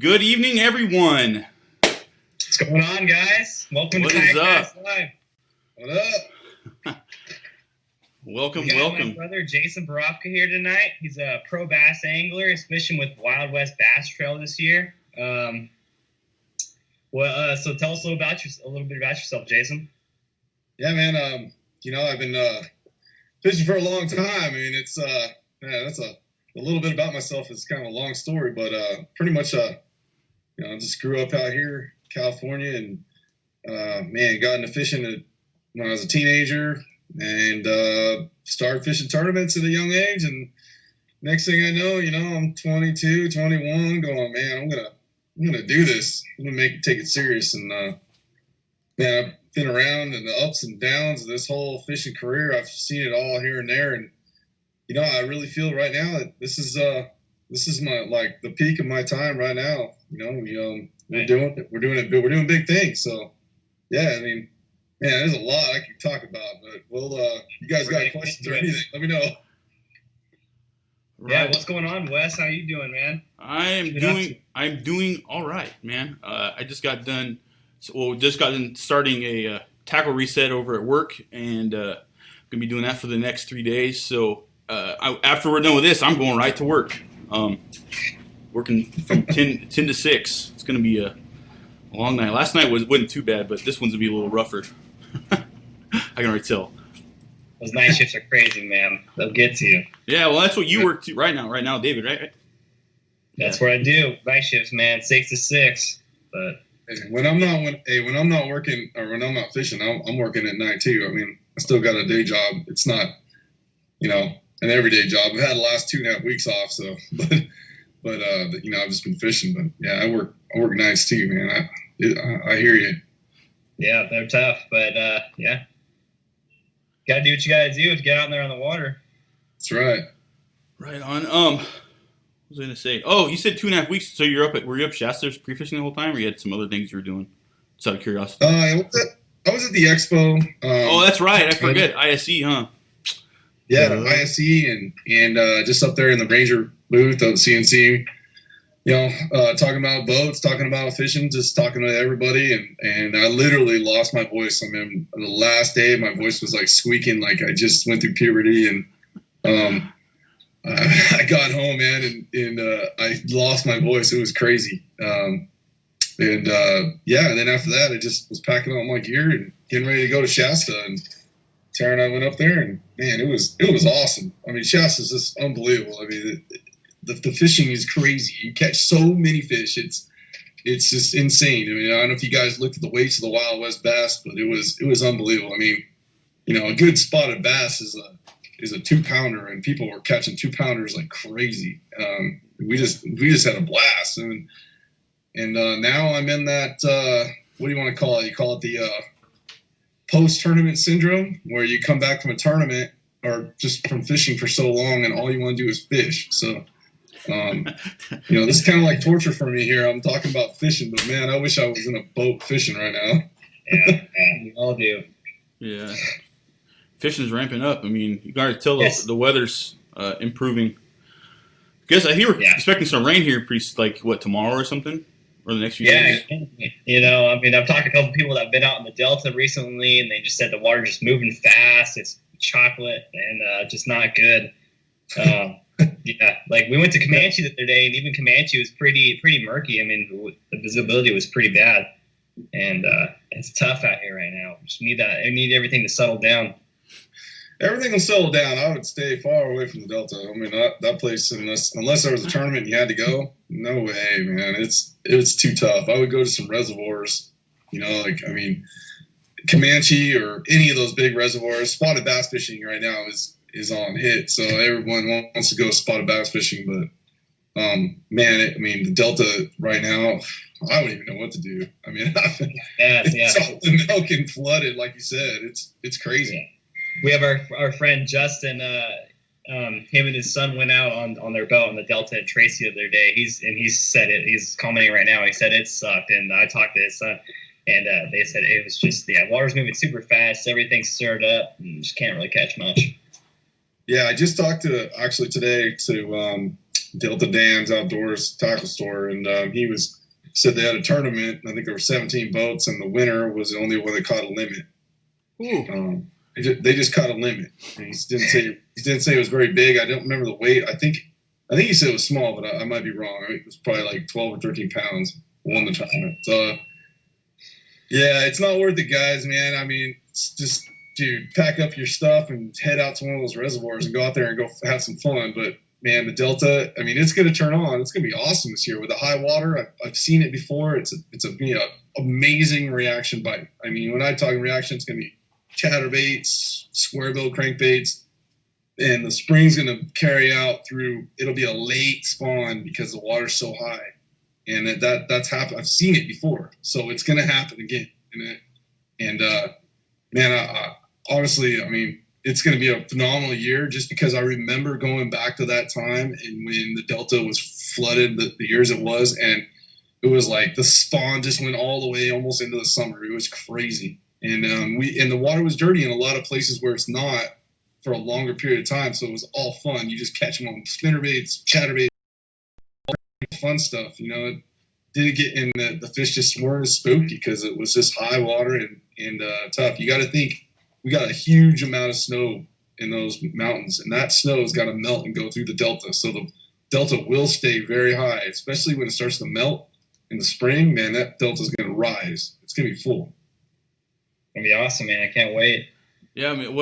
Good evening, everyone. What's going on, guys? Welcome What to is Kayak up? Live. What up? Welcome. My brother Jason Borofka here tonight. He's a pro bass angler. He's fishing with Wild West Bass Trail this year. So tell us a little bit about yourself, Jason. Yeah, man. I've been fishing for a long time. I mean, it's that's a little bit about myself. It's kind of a long story, but pretty much, I just grew up out here, California, and got into fishing when I was a teenager, and started fishing tournaments at a young age. And next thing I know, I'm 22, 21, going, man, I'm gonna do this. I'm gonna take it serious. And I've been around in the ups and downs of this whole fishing career. I've seen it all here and there, and I really feel right now that this is my, like, the peak of my time right now. We're doing big things. So yeah, I mean, man, there's a lot I can talk about, but you guys got questions or anything, let me know. Right. Yeah, what's going on, Wes? How you doing, man? I'm doing all right, man. I just got done starting a tackle reset over at work, and gonna be doing that for the next 3 days. So after we're done with this, I'm going right to work. Working from 10 to 6. It's gonna be a long night. Last night wasn't too bad, but this one's gonna be a little rougher. I can already tell. Those night shifts are crazy, man. They'll get to you. Yeah, well, that's what you work to right now, David, right? That's what I do. Night shifts, man, 6 to 6. But when I'm not working, or when I'm not fishing, I'm working at night too. I mean, I still got a day job. It's not, an everyday job. I've had the last 2.5 weeks off, so but I've just been fishing. But yeah, I work nights too, man. I hear you. Yeah, they're tough, but yeah, gotta do what you gotta do to get out there on the water. That's right. Right on. What was I gonna say? Oh, you said 2.5 weeks. So were you up Shasta pre-fishing the whole time, or you had some other things you were doing? Just out of curiosity. I was at the expo. Oh, that's right. I forget. ISE, huh? Yeah, ISE and just up there in the Ranger booth of CNC. Talking about boats, talking about fishing, just talking to everybody, and I literally lost my voice. I mean, the last day, my voice was like squeaking, like I just went through puberty, and I got home, man, and I lost my voice. It was crazy. And then after that, I just was packing up my gear and getting ready to go to Shasta, and Tara and I went up there, and man, it was awesome. I mean, Shasta's just unbelievable. I mean, the fishing is crazy. You catch so many fish. It's just insane. I mean, I don't know if you guys looked at the weights of the Wild West bass, but it was unbelievable. I mean, a good spotted bass is a 2-pounder, and people were catching 2-pounders like crazy. We just had a blast, and now I'm in that. What do you want to call it? You call it the post-tournament syndrome, where you come back from a tournament or just from fishing for so long, and all you want to do is fish. So. This is kind of like torture for me here. I'm talking about fishing, but man, I wish I was in a boat fishing right now. Yeah, we all do. Yeah, fishing's ramping up. I mean, you gotta tell the weather's improving. I guess I hear we're expecting some rain here, tomorrow or something, or the next few days. Yeah, I mean, I've talked to a couple people that have been out in the Delta recently, and they just said the water's just moving fast. It's chocolate and just not good. Yeah, like we went to Comanche the other day, and even Comanche was pretty murky. I mean, the visibility was pretty bad, and it's tough out here right now. Just need that. I need everything to settle down. Everything will settle down. I would stay far away from the Delta. I mean, that place, unless there was a tournament and you had to go, no way, man. It's too tough. I would go to some reservoirs, Comanche or any of those big reservoirs. Spotted bass fishing right now is on hit, so everyone wants to go spotted bass fishing, but the Delta right now, I don't even know what to do. I mean, it's all the milk and flooded, like you said. It's crazy. Yeah. We have our friend Justin. Him and his son went out on their boat on the Delta at Tracy the other day. He said it. He's commenting right now. He said it sucked, and I talked to his son, and they said it was just water's moving super fast. Everything's stirred up, and just can't really catch much. Yeah, I just talked today to Delta Dan's Outdoors tackle store, and he was said they had a tournament. I think there were 17 boats, and the winner was the only one that caught a limit. They just caught a limit. And he didn't say it was very big. I don't remember the weight. I think he said it was small, but I might be wrong. I mean, it was probably like 12 or 13 pounds. Won the tournament. So yeah, it's not worth it, guys, man. I mean, it's just, dude, pack up your stuff and head out to one of those reservoirs and go out there and go have some fun. But man, the Delta, I mean, it's going to turn on. It's going to be awesome this year with the high water. I've seen it before. It's a amazing reaction bite. I mean, when I talk reaction, it's going to be chatterbaits, square bill crankbaits, and the spring's going to carry out through. It'll be a late spawn because the water's so high, and that's happened. I've seen it before, so it's going to happen again. And man, I honestly, I mean, it's going to be a phenomenal year just because I remember going back to that time and when the Delta was flooded, the years it was, and it was like the spawn just went all the way almost into the summer. It was crazy. And the water was dirty in a lot of places where it's not for a longer period of time. So it was all fun. You just catch them on spinnerbaits, chatterbaits, fun stuff. You know, it didn't get in the fish just weren't as spooky because it was just high water and tough. You got to think we got a huge amount of snow in those mountains, and that snow has got to melt and go through the Delta. So the Delta will stay very high, especially when it starts to melt in the spring. Man, that Delta is going to rise. It's going to be full. Gonna be awesome, man. I can't wait. Yeah, I mean,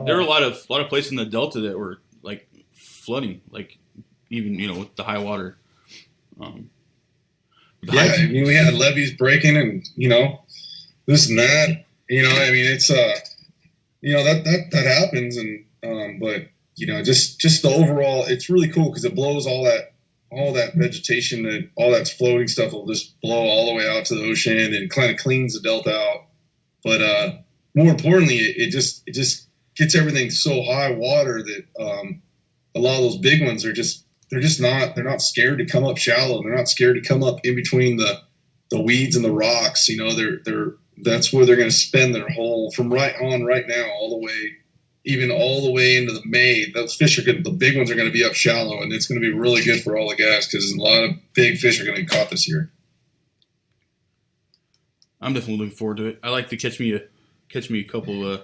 there were a lot of places in the Delta that were like flooding, like even with the high water. I mean, we had levees breaking, and this and that. I mean, it's that happens, and but just the overall, it's really cool because it blows all that vegetation, all that floating stuff will just blow all the way out to the ocean and kind of cleans the Delta out. But more importantly, it just gets everything so high water that a lot of those big ones they're not scared to come up shallow. They're not scared to come up in between the weeds and the rocks. That's where they're going to spend their whole from right now all the way into the May. Those fish the big ones are going to be up shallow, and it's going to be really good for all the guys because a lot of big fish are going to be caught this year. I'm definitely looking forward to it. I like to catch me a couple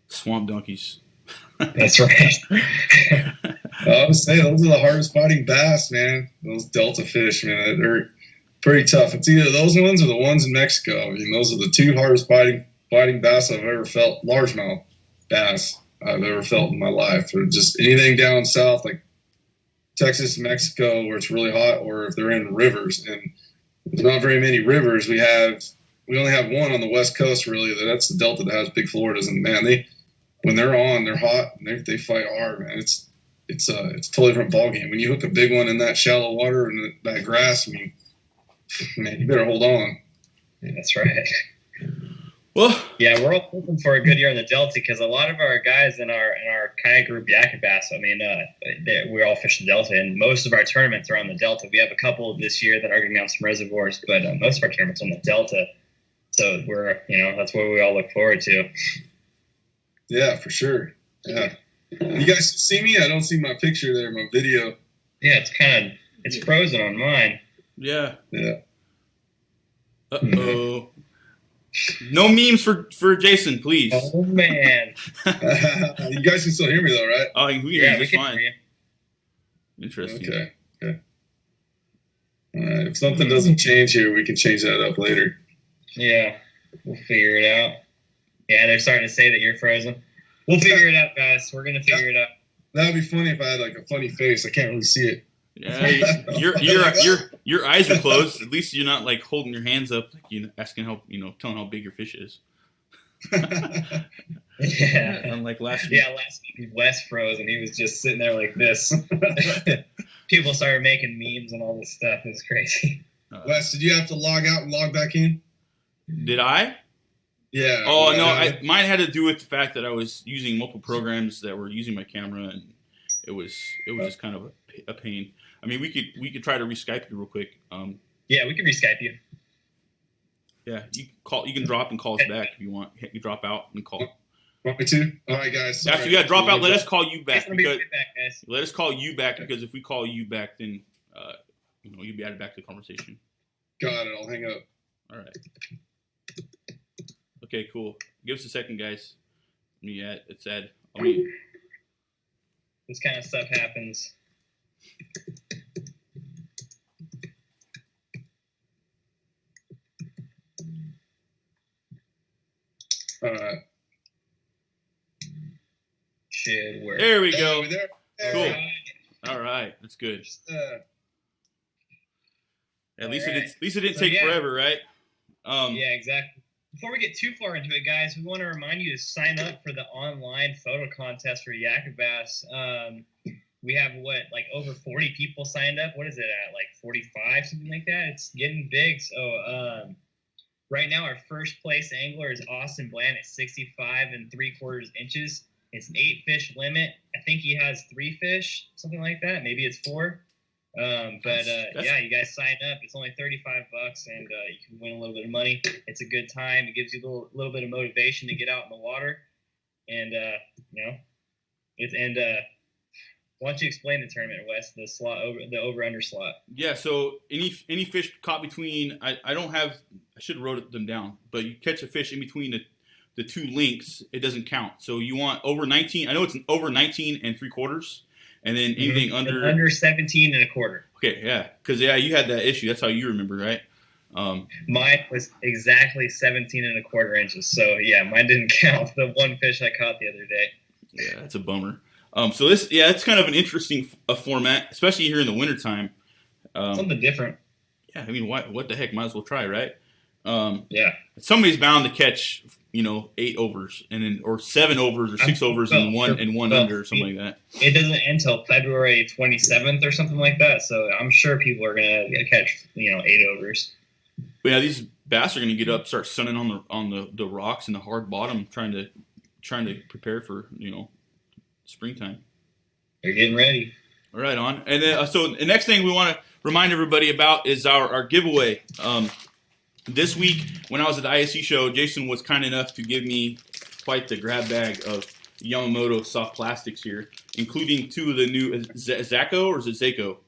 swamp donkeys. That's right. I would say those are the hardest fighting bass, man. Those Delta fish, man, they're pretty tough. It's either those ones or the ones in Mexico. I mean, those are the two hardest fighting bass I've ever felt. Largemouth bass I've ever felt in my life. Or just anything down south like Texas, Mexico, where it's really hot, or if they're in rivers. And there's not very many rivers. We only have one on the West Coast, really. That's the Delta that has big Floridas, and man, when they're on, they're hot and they fight hard, man. It's a totally different ballgame. When you hook a big one in that shallow water and that grass, I mean, man, you better hold on. Yeah, that's right. Well, yeah, we're all hoping for a good year in the Delta because a lot of our guys in our kayak group, Yak and Bass, I mean, we all fish the Delta, and most of our tournaments are on the Delta. We have a couple this year that are going to be on some reservoirs, but most of our tournaments are on the Delta. So we're, that's what we all look forward to. Yeah, for sure. Yeah. You guys see me? I don't see my picture there, my video. Yeah, it's frozen on mine. Yeah. Yeah. Uh-oh. No memes for Jason, please. Oh, man. You guys can still hear me, though, right? Oh, we hear you just can fine. hear you. Interesting. Okay. All right. If something doesn't change here, we can change that up later. Yeah, we'll figure it out. Yeah, they're starting to say that you're frozen. We'll figure it out, guys. We're going to figure it out. That would be funny if I had like a funny face. I can't really see it. Yeah, your eyes are closed. At least you're not like holding your hands up, like asking how telling how big your fish is. Yeah. Unlike last week. Yeah, last week Wes froze and he was just sitting there like this. People started making memes and all this stuff. It was crazy. Wes, did you have to log out and log back in? Did I? Yeah. Oh no, mine had to do with the fact that I was using multiple programs that were using my camera, and it was just kind of a pain. I mean, we could try to re-Skype you real quick. Yeah, we can re-Skype you. Yeah, you can drop and call us back if you want. You drop out and call. Want me to? All right, guys. Actually, yeah, drop out. Let us call you back. Right back, guys. Let us call you back because if we call you back, then you'll be added back to the conversation. Got it. I'll hang up. All right. Okay, cool. Give us a second, guys. Yeah, it's Ed. This kind of stuff happens. Should work. There we go. There. Cool. Right. All right, that's good. At least All right. it didn't So, take yeah. forever, right? Yeah, exactly. Before we get too far into it, guys, we want to remind you to sign up for the online photo contest for Yakabass. We have over 40 people signed up. What is it at? Like 45, something like that. It's getting big. So right now, our first place angler is Austin Bland at 65 3/4 inches. It's an 8-fish limit. I think he has 3 fish, something like that. Maybe it's 4. Yeah, you guys sign up. It's only $35, and you can win a little bit of money. It's a good time. It gives you a little bit of motivation to get out in the water, and why don't you explain the tournament, Wes? The over/under slot. Yeah. So any fish caught between I should have wrote them down, but you catch a fish in between the 2 links, it doesn't count. So you want over 19. I know it's over 19 3/4. And then anything under 17 1/4. Okay, yeah, because you had that issue. That's how you remember, right? Mine was exactly 17 1/4 inches. So yeah, mine didn't count. The one fish I caught the other day. Yeah, that's a bummer. So it's kind of an interesting format, especially here in the wintertime. Something different. Yeah, I mean, what the heck? Might as well try, right? Yeah. Somebody's bound to catch, 8 overs or 7 overs or 6 overs and one under or something like that. It doesn't end until February 27th or something like that. So I'm sure people are gonna catch 8 overs. But yeah, these bass are gonna get up, start sunning on the rocks and the hard bottom, trying to prepare for springtime. They're getting ready. Right on. And then so the next thing we want to remind everybody about is our giveaway. This week, when I was at the ISC show, Jason was kind enough to give me quite the grab bag of Yamamoto soft plastics here, including 2 of the new Zaco, or is it Zaco?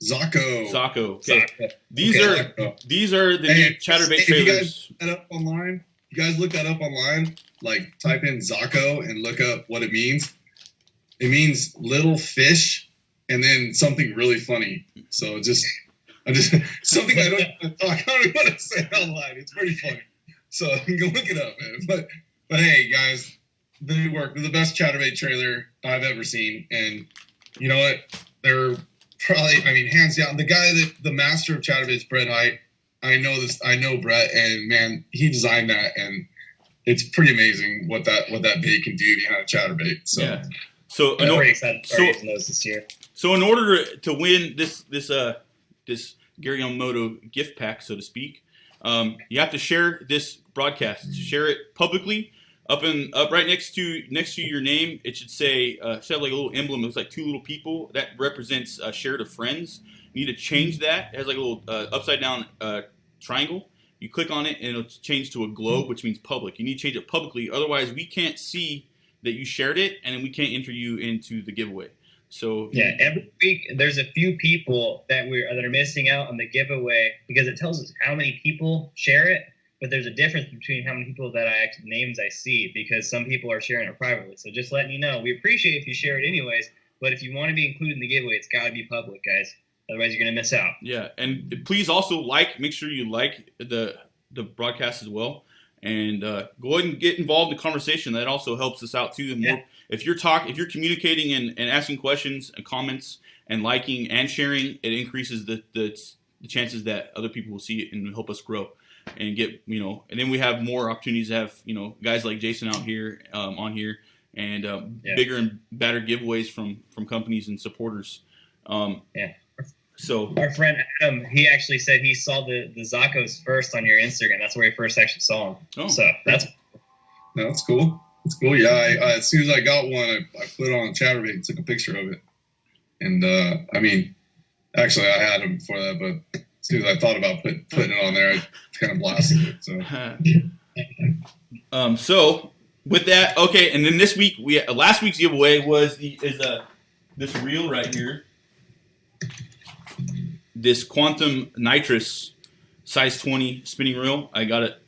Zaco. Okay. Zaco. These are the new chatterbait trailers. You guys look that up online, like type in Zaco and look up what it means. It means little fish and then something really funny. So just something I don't even want to say online. It's pretty funny. So you can look it up, man. But hey, guys, they work. They're the best chatterbait trailer I've ever seen. And you know what? They're probably, hands down, the master of chatterbaits, Brett Height. I know Brett, and man, he designed that, and it's pretty amazing what that bait can do behind a chatterbait. So yeah. So I'm pretty excited to start using those this year. So in order to win this Gary Yamamoto gift pack, so to speak, you have to share this broadcast. Share it publicly. Up right next to your name, it should say should have like a little emblem. It looks like 2 little people that represents share to friends. You need to change that. It has like a little upside down triangle. You click on it and it'll change to a globe, which means public. You need to change it publicly, otherwise we can't see that you shared it, and then we can't enter you into the giveaway. So yeah, every week there's a few people that are missing out on the giveaway because it tells us how many people share it, but there's a difference between how many people names I see, because some people are sharing it privately. So just letting you know, we appreciate if you share it anyways, but if you want to be included in the giveaway, it's got to be public, guys. Otherwise, you're gonna miss out. Yeah, and please also make sure you like the broadcast as well. And go ahead and get involved in the conversation. That also helps us out too. The more, if you're communicating and asking questions and comments and liking and sharing, it increases the chances that other people will see it and help us grow and get and then we have more opportunities to have guys like Jason out here on here and bigger and better giveaways from companies and supporters. So our friend Adam, he actually said he saw the Zacos first on your Instagram. That's where he first actually saw them. Oh. So that's cool. It's cool. Yeah, as soon as I got one, I put it on chatterbait and took a picture of it. And actually I had them before that, but as soon as I thought about putting it on there, I kind of blasted it. So so with that, okay, and then this week last week's giveaway was this reel right here. This quantum nitrous size 20 spinning reel. I got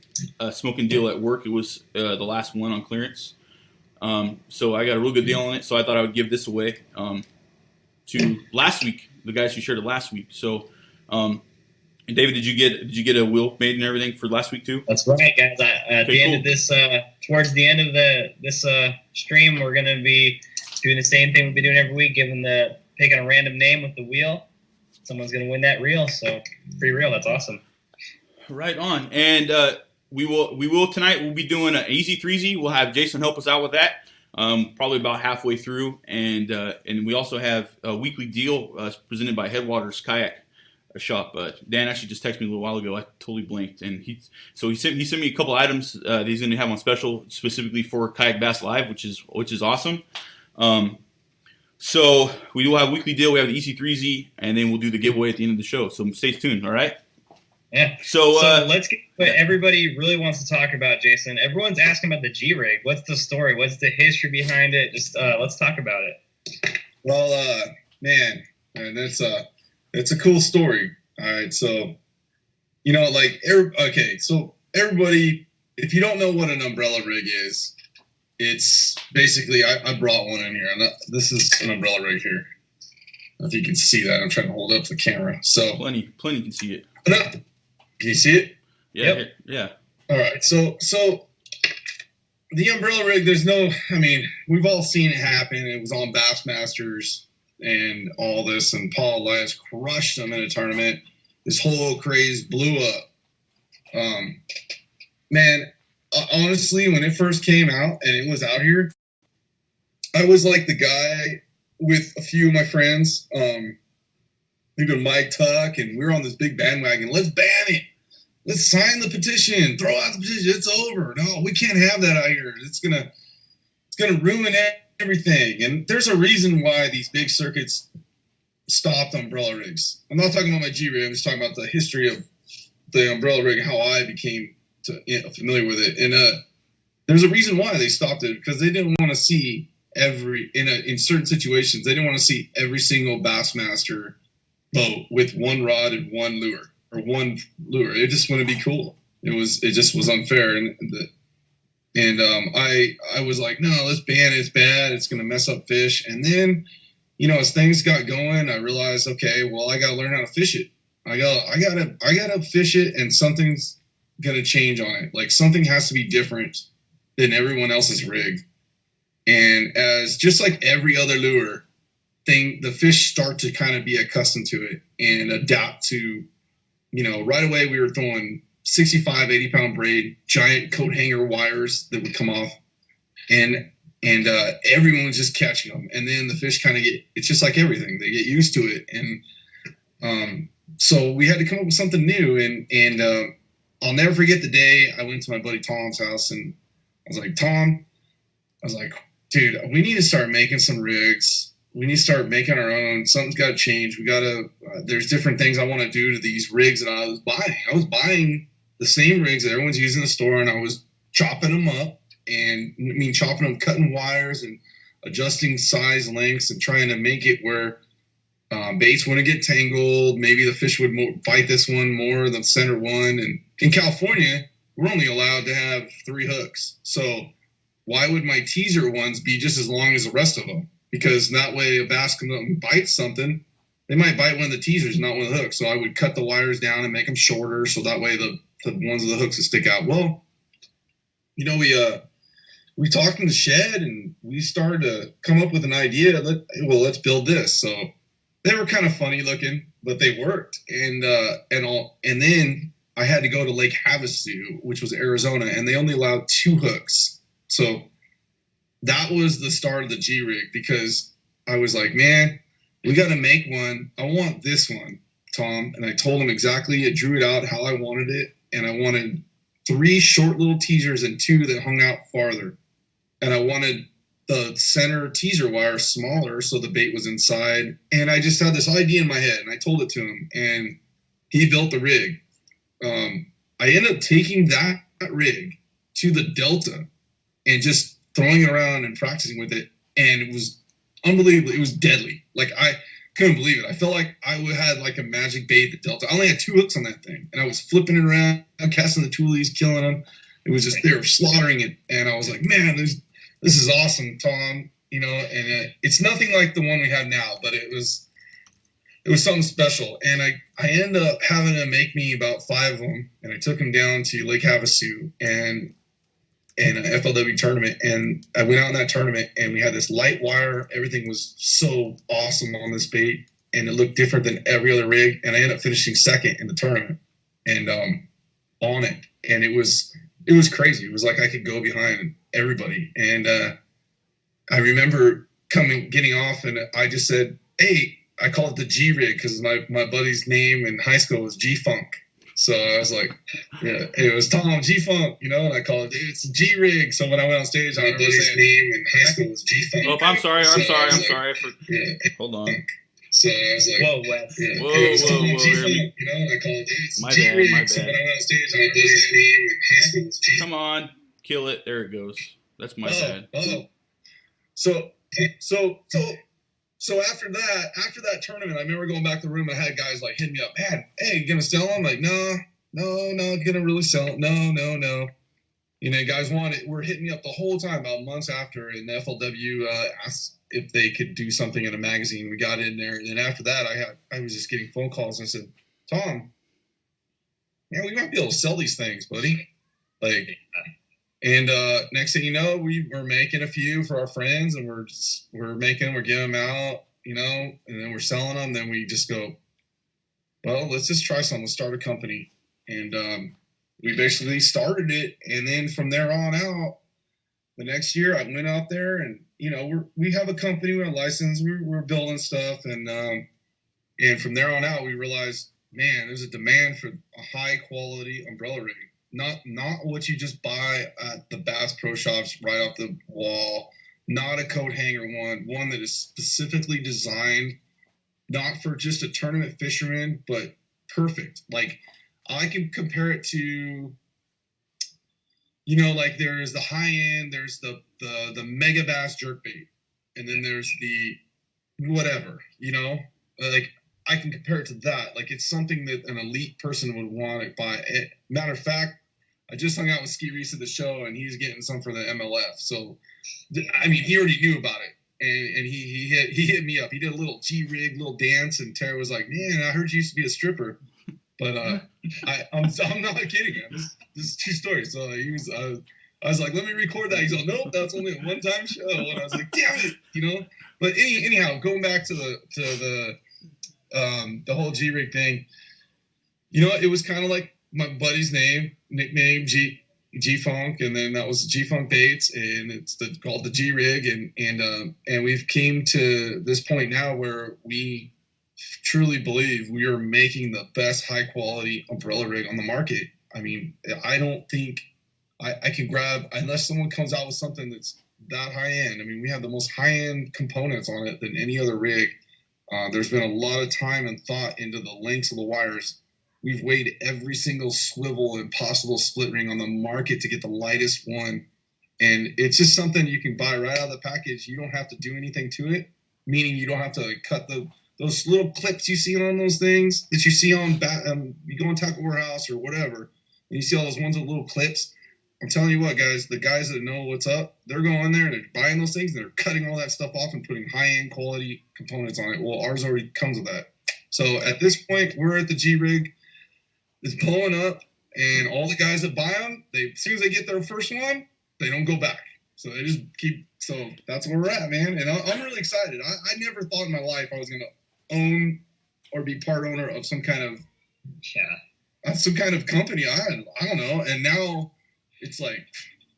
a smoking deal at work. It was the last one on clearance. So I got a real good deal on it. So I thought I would give this away to last week, the guys who shared it last week. So, and David, did you get a wheel made and everything for last week too? That's right, guys. At the end of this, towards the end of this stream, we're gonna be doing the same thing we've been doing every week, picking a random name with the wheel. Someone's gonna win that reel. So free reel. That's awesome. Right on. And we will tonight. We'll be doing an easy 3Z. We'll have Jason help us out with that. Probably about halfway through, and we also have a weekly deal presented by Headwaters Kayak shop. Dan actually just texted me a little while ago. I totally blinked, and he sent me a couple items that he's going to have on special specifically for Kayak Bass Live, which is awesome. So we will have a weekly deal. We have the EC3Z, and then we'll do the giveaway at the end of the show. So stay tuned. All right. Yeah. So let's get what everybody really wants to talk about, Jason. Everyone's asking about the G-Rig. What's the story? What's the history behind it? Just let's talk about it. Well, man, that's a cool story. All right, so so everybody, if you don't know what an umbrella rig is, it's basically I brought one in here. This is an umbrella rig here. I don't know if you can see that. I'm trying to hold up the camera. So plenty can see it. Can you see it? Yeah, Yep. yeah. All right, so the umbrella rig, we've all seen it happen. It was on Bassmasters and all this, and Paul Elias crushed them in a tournament. This whole craze blew up. Man, honestly, when it first came out and it was out here, I was like the guy with a few of my friends, even Mike Tuck, and we were on this big bandwagon. Let's ban it. Let's sign the petition. Throw out the petition. It's over. No, we can't have that out here. It's gonna ruin everything. And there's a reason why these big circuits stopped umbrella rigs. I'm not talking about my G rig. I'm just talking about the history of the umbrella rig, how I became familiar with it. And there's a reason why they stopped it, because they didn't want to see in certain situations, they didn't want to see every single Bassmaster boat with one rod and one lure. Or one lure. It just wouldn't be cool. It just was unfair, and I was like, no, let's ban it. It's bad. It's gonna mess up fish. And then, as things got going, I realized, okay, well, I gotta learn how to fish it. I gotta fish it, and something's gonna change on it. Like something has to be different than everyone else's rig. And as just like every other lure thing, the fish start to kind of be accustomed to it and adapt to. Right away we were throwing 65, 80 pound braid, giant coat hanger wires that would come off, and everyone was just catching them. And then the fish kind of it's just like everything, they get used to it. And so we had to come up with something new. And I'll never forget the day I went to my buddy Tom's house, and I was like, dude, we need to start making some rigs. We need to start making our own. Something's got to change. There's different things I want to do to these rigs that I was buying. I was buying the same rigs that everyone's using in the store, and I was chopping them up chopping them, cutting wires and adjusting size lengths and trying to make it where baits wouldn't get tangled. Maybe the fish would fight this one more than the center one. And in California, we're only allowed to have 3 hooks. So why would my teaser ones be just as long as the rest of them? Because that way a bass can bite something. They might bite one of the teasers, not one of the hooks. So I would cut the wires down and make them shorter, so that way the ones of the hooks would stick out. Well, we talked in the shed, and we started to come up with an idea. Let's build this. So they were kind of funny looking, but they worked. And then I had to go to Lake Havasu, which was Arizona, and they only allowed 2 hooks. So that was the start of the G-Rig, because I was like, man, we got to make one. I want this one, Tom. And I told him exactly. It drew it out how I wanted it. And I wanted 3 short little teasers and 2 that hung out farther. And I wanted the center teaser wire smaller so the bait was inside. And I just had this idea in my head, and I told it to him, and he built the rig. I ended up taking that rig to the Delta and just throwing it around and practicing with it, and it was unbelievable. It was deadly. Like couldn't believe it. I felt like I had like a magic bait at Delta. I only had 2 hooks on that thing, and I was flipping it around, casting the toolies, killing them. It was just, they were slaughtering it, and I was like, man, this is awesome, Tom. You know, and it's nothing like the one we have now, but it was something special. And I ended up having to make me about 5 of them, and I took them down to Lake Havasu and in an FLW tournament, and I went out in that tournament, and we had this light wire. Everything was so awesome on this bait, and it looked different than every other rig. And I ended up finishing second in the tournament, and on it, and it was crazy. It was like I could go behind everybody. And I remember getting off, and I just said, "Hey," I called it the G rig because my buddy's name in high school was G Funk. So I was like, yeah, it was Tom G Funk, you know, and I called it, it's G rig. So when I went on stage, I remember his name in high school was G Funk. Oh, I'm sorry. Yeah. Hold on. So I was like, whoa, Wes. Yeah, Whoa, it was Tom whoa, G whoa, Funk, you know, and I called it, it's My G bad, rig. my So bad. when I went on stage, I remember his name in high school was G Funk. Come on, kill it. There it goes. That's my bad. So after that tournament, I remember going back to the room. I had guys like hitting me up, man, hey, you gonna sell them? Like, no, gonna really sell it. No. You know, guys were hitting me up the whole time, about months after, and the FLW asked if they could do something in a magazine. We got in there, and then after that, I was just getting phone calls, and I said, Tom, man, we might be able to sell these things, buddy. Like, and next thing you know, we're making a few for our friends, and we're giving them out, you know, and then we're selling them. Then we just go, well, let's just try something. Let's start a company. And we basically started it. And then from there on out, the next year I went out there, and, you know, we have a company, we're a license, we're building stuff. And from there on out, we realized, man, there's a demand for a high quality umbrella rig. Not what you just buy at the Bass Pro Shops right off the wall. Not a coat hanger one that is specifically designed not for just a tournament fisherman, but perfect. Like, I can compare it to, you know, like there's the high end, there's the mega bass jerkbait, and then there's the whatever, you know, like I can compare it to that. Like, it's something that an elite person would want to buy. Matter of fact, I just hung out with Ski Reese at the show, and he's getting some for the MLF. So, I mean, he already knew about it, and he hit me up. He did a little G-rig, little dance, and Tara was like, man, I heard you used to be a stripper. But I'm not kidding him. This is true story. So I was like, let me record that. He's like, nope, that's only a one-time show. And I was like, damn it, you know. But anyhow, going back to the whole G-rig thing, you know, it was kind of like my buddy's nickname G-Funk, and then that was G-Funk Baits, and it's called the G-Rig, and we've came to this point now where we truly believe we are making the best high quality umbrella rig on the market. I mean, I don't think I can grab, unless someone comes out with something that's that high end. I mean, we have the most high end components on it than any other rig. There's been a lot of time and thought into the lengths of the wires. We've weighed every single swivel and possible split ring on the market to get the lightest one. And it's just something you can buy right out of the package. You don't have to do anything to it, meaning you don't have to cut those little clips you see on those things that you see on, you go on Tackle Warehouse or whatever, and you see all those ones with little clips. I'm telling you what, guys, the guys that know what's up, they're going there and they're buying those things and they're cutting all that stuff off and putting high-end quality components on it. Well, ours already comes with that. So at this point, we're at the G-Rig. It's blowing up, and all the guys that buy them, as soon as they get their first one, they don't go back. So they just keep. So that's where we're at, man. And I'm really excited. I never thought in my life I was going to own or be part owner of some kind of company. I don't know. And now it's like,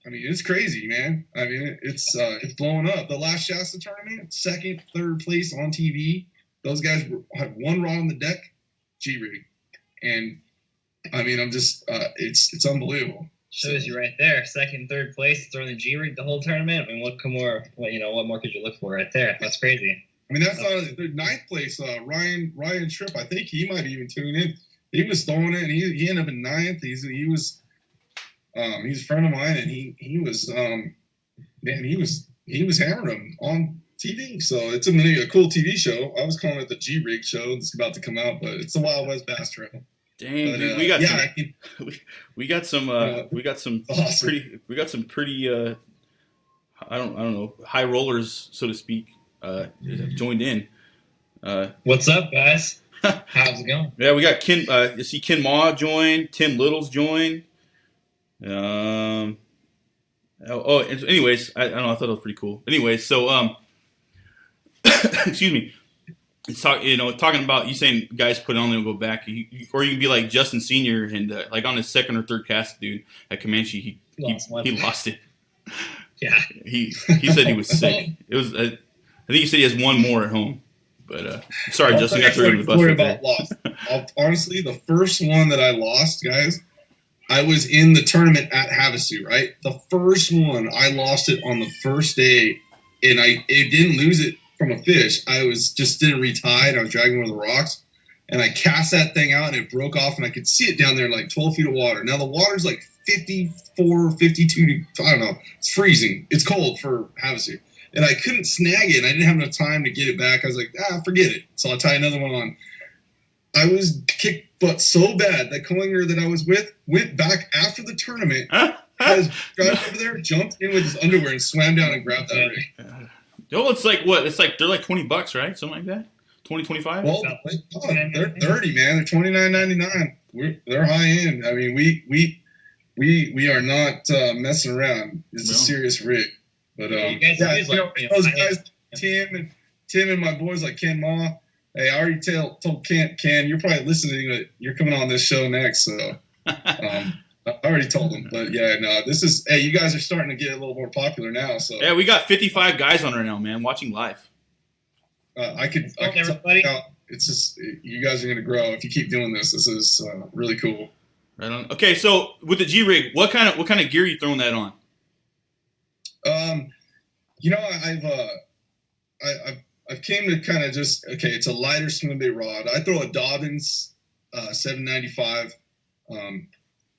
I mean, it's crazy, man. I mean, it's blowing up. The last Shasta tournament, second, third place on TV. Those guys had one rod on the deck, G-Rig, and I mean, I'm just, it's unbelievable. Shows you right there, second, third place, throwing the G-Rig the whole tournament. I mean, what more could you look for right there? That's crazy. I mean, that's the ninth place. Ryan Tripp, I think he might even tune in. He was throwing it, and he ended up in ninth. He's a friend of mine, and he was hammering him on TV. So it's a cool TV show. I was calling it the G Rig show. It's about to come out, but it's the Wild West Bass Trail. Dang, But, dude, we got yeah, some. I mean, We got some. We got some awesome. pretty. I don't know, high rollers, so to speak, have joined in. What's up, guys? How's it going? Yeah, we got Ken. You see Ken Ma join. Tim Little's joined. Anyways, I don't know. I thought it was pretty cool. Anyways, so excuse me. It's talking about you saying guys put it on and go back, or you can be like Justin Senior and like on his second or third cast, dude, at Comanche, he lost it. Yeah, he said he was sick. It was I think he said he has one more at home. But sorry, Justin, got through him the bus. Right about lost. Honestly, the first one that I lost, guys, I was in the tournament at Havasu, right? The first one, I lost it on the first day, and I didn't lose it from a fish. I didn't retie, and I was dragging one of the rocks, and I cast that thing out, and it broke off, and I could see it down there like 12 feet of water. Now, the water's like 54, 52, I don't know. It's freezing. It's cold for Havasu. And I couldn't snag it, and I didn't have enough time to get it back. I was like, forget it. So I'll tie another one on. I was kicked butt so bad that Collinger that I was with went back after the tournament. Guys over there jumped in with his underwear and swam down and grabbed that rig. It's like what? It's like they're like $20, right? Something like that. 20, 25? Well, they're 30, man. They're $29.99. They're high end. I mean, we are not messing around. It's a serious rig. But those guys, Tim and my boys like Ken Ma. Hey, I already told Ken, you're probably listening, but you're coming on this show next. So I already told him. But yeah, no, you guys are starting to get a little more popular now. So yeah, we got 55 guys on right now, man, watching live. I could everybody. It's just you guys are going to grow if you keep doing this. This is really cool. Right on. Okay, so with the G rig, what kind of gear are you throwing that on? I've came to kind of just it's a lighter swim bait rod. I throw a Dobbins 795, and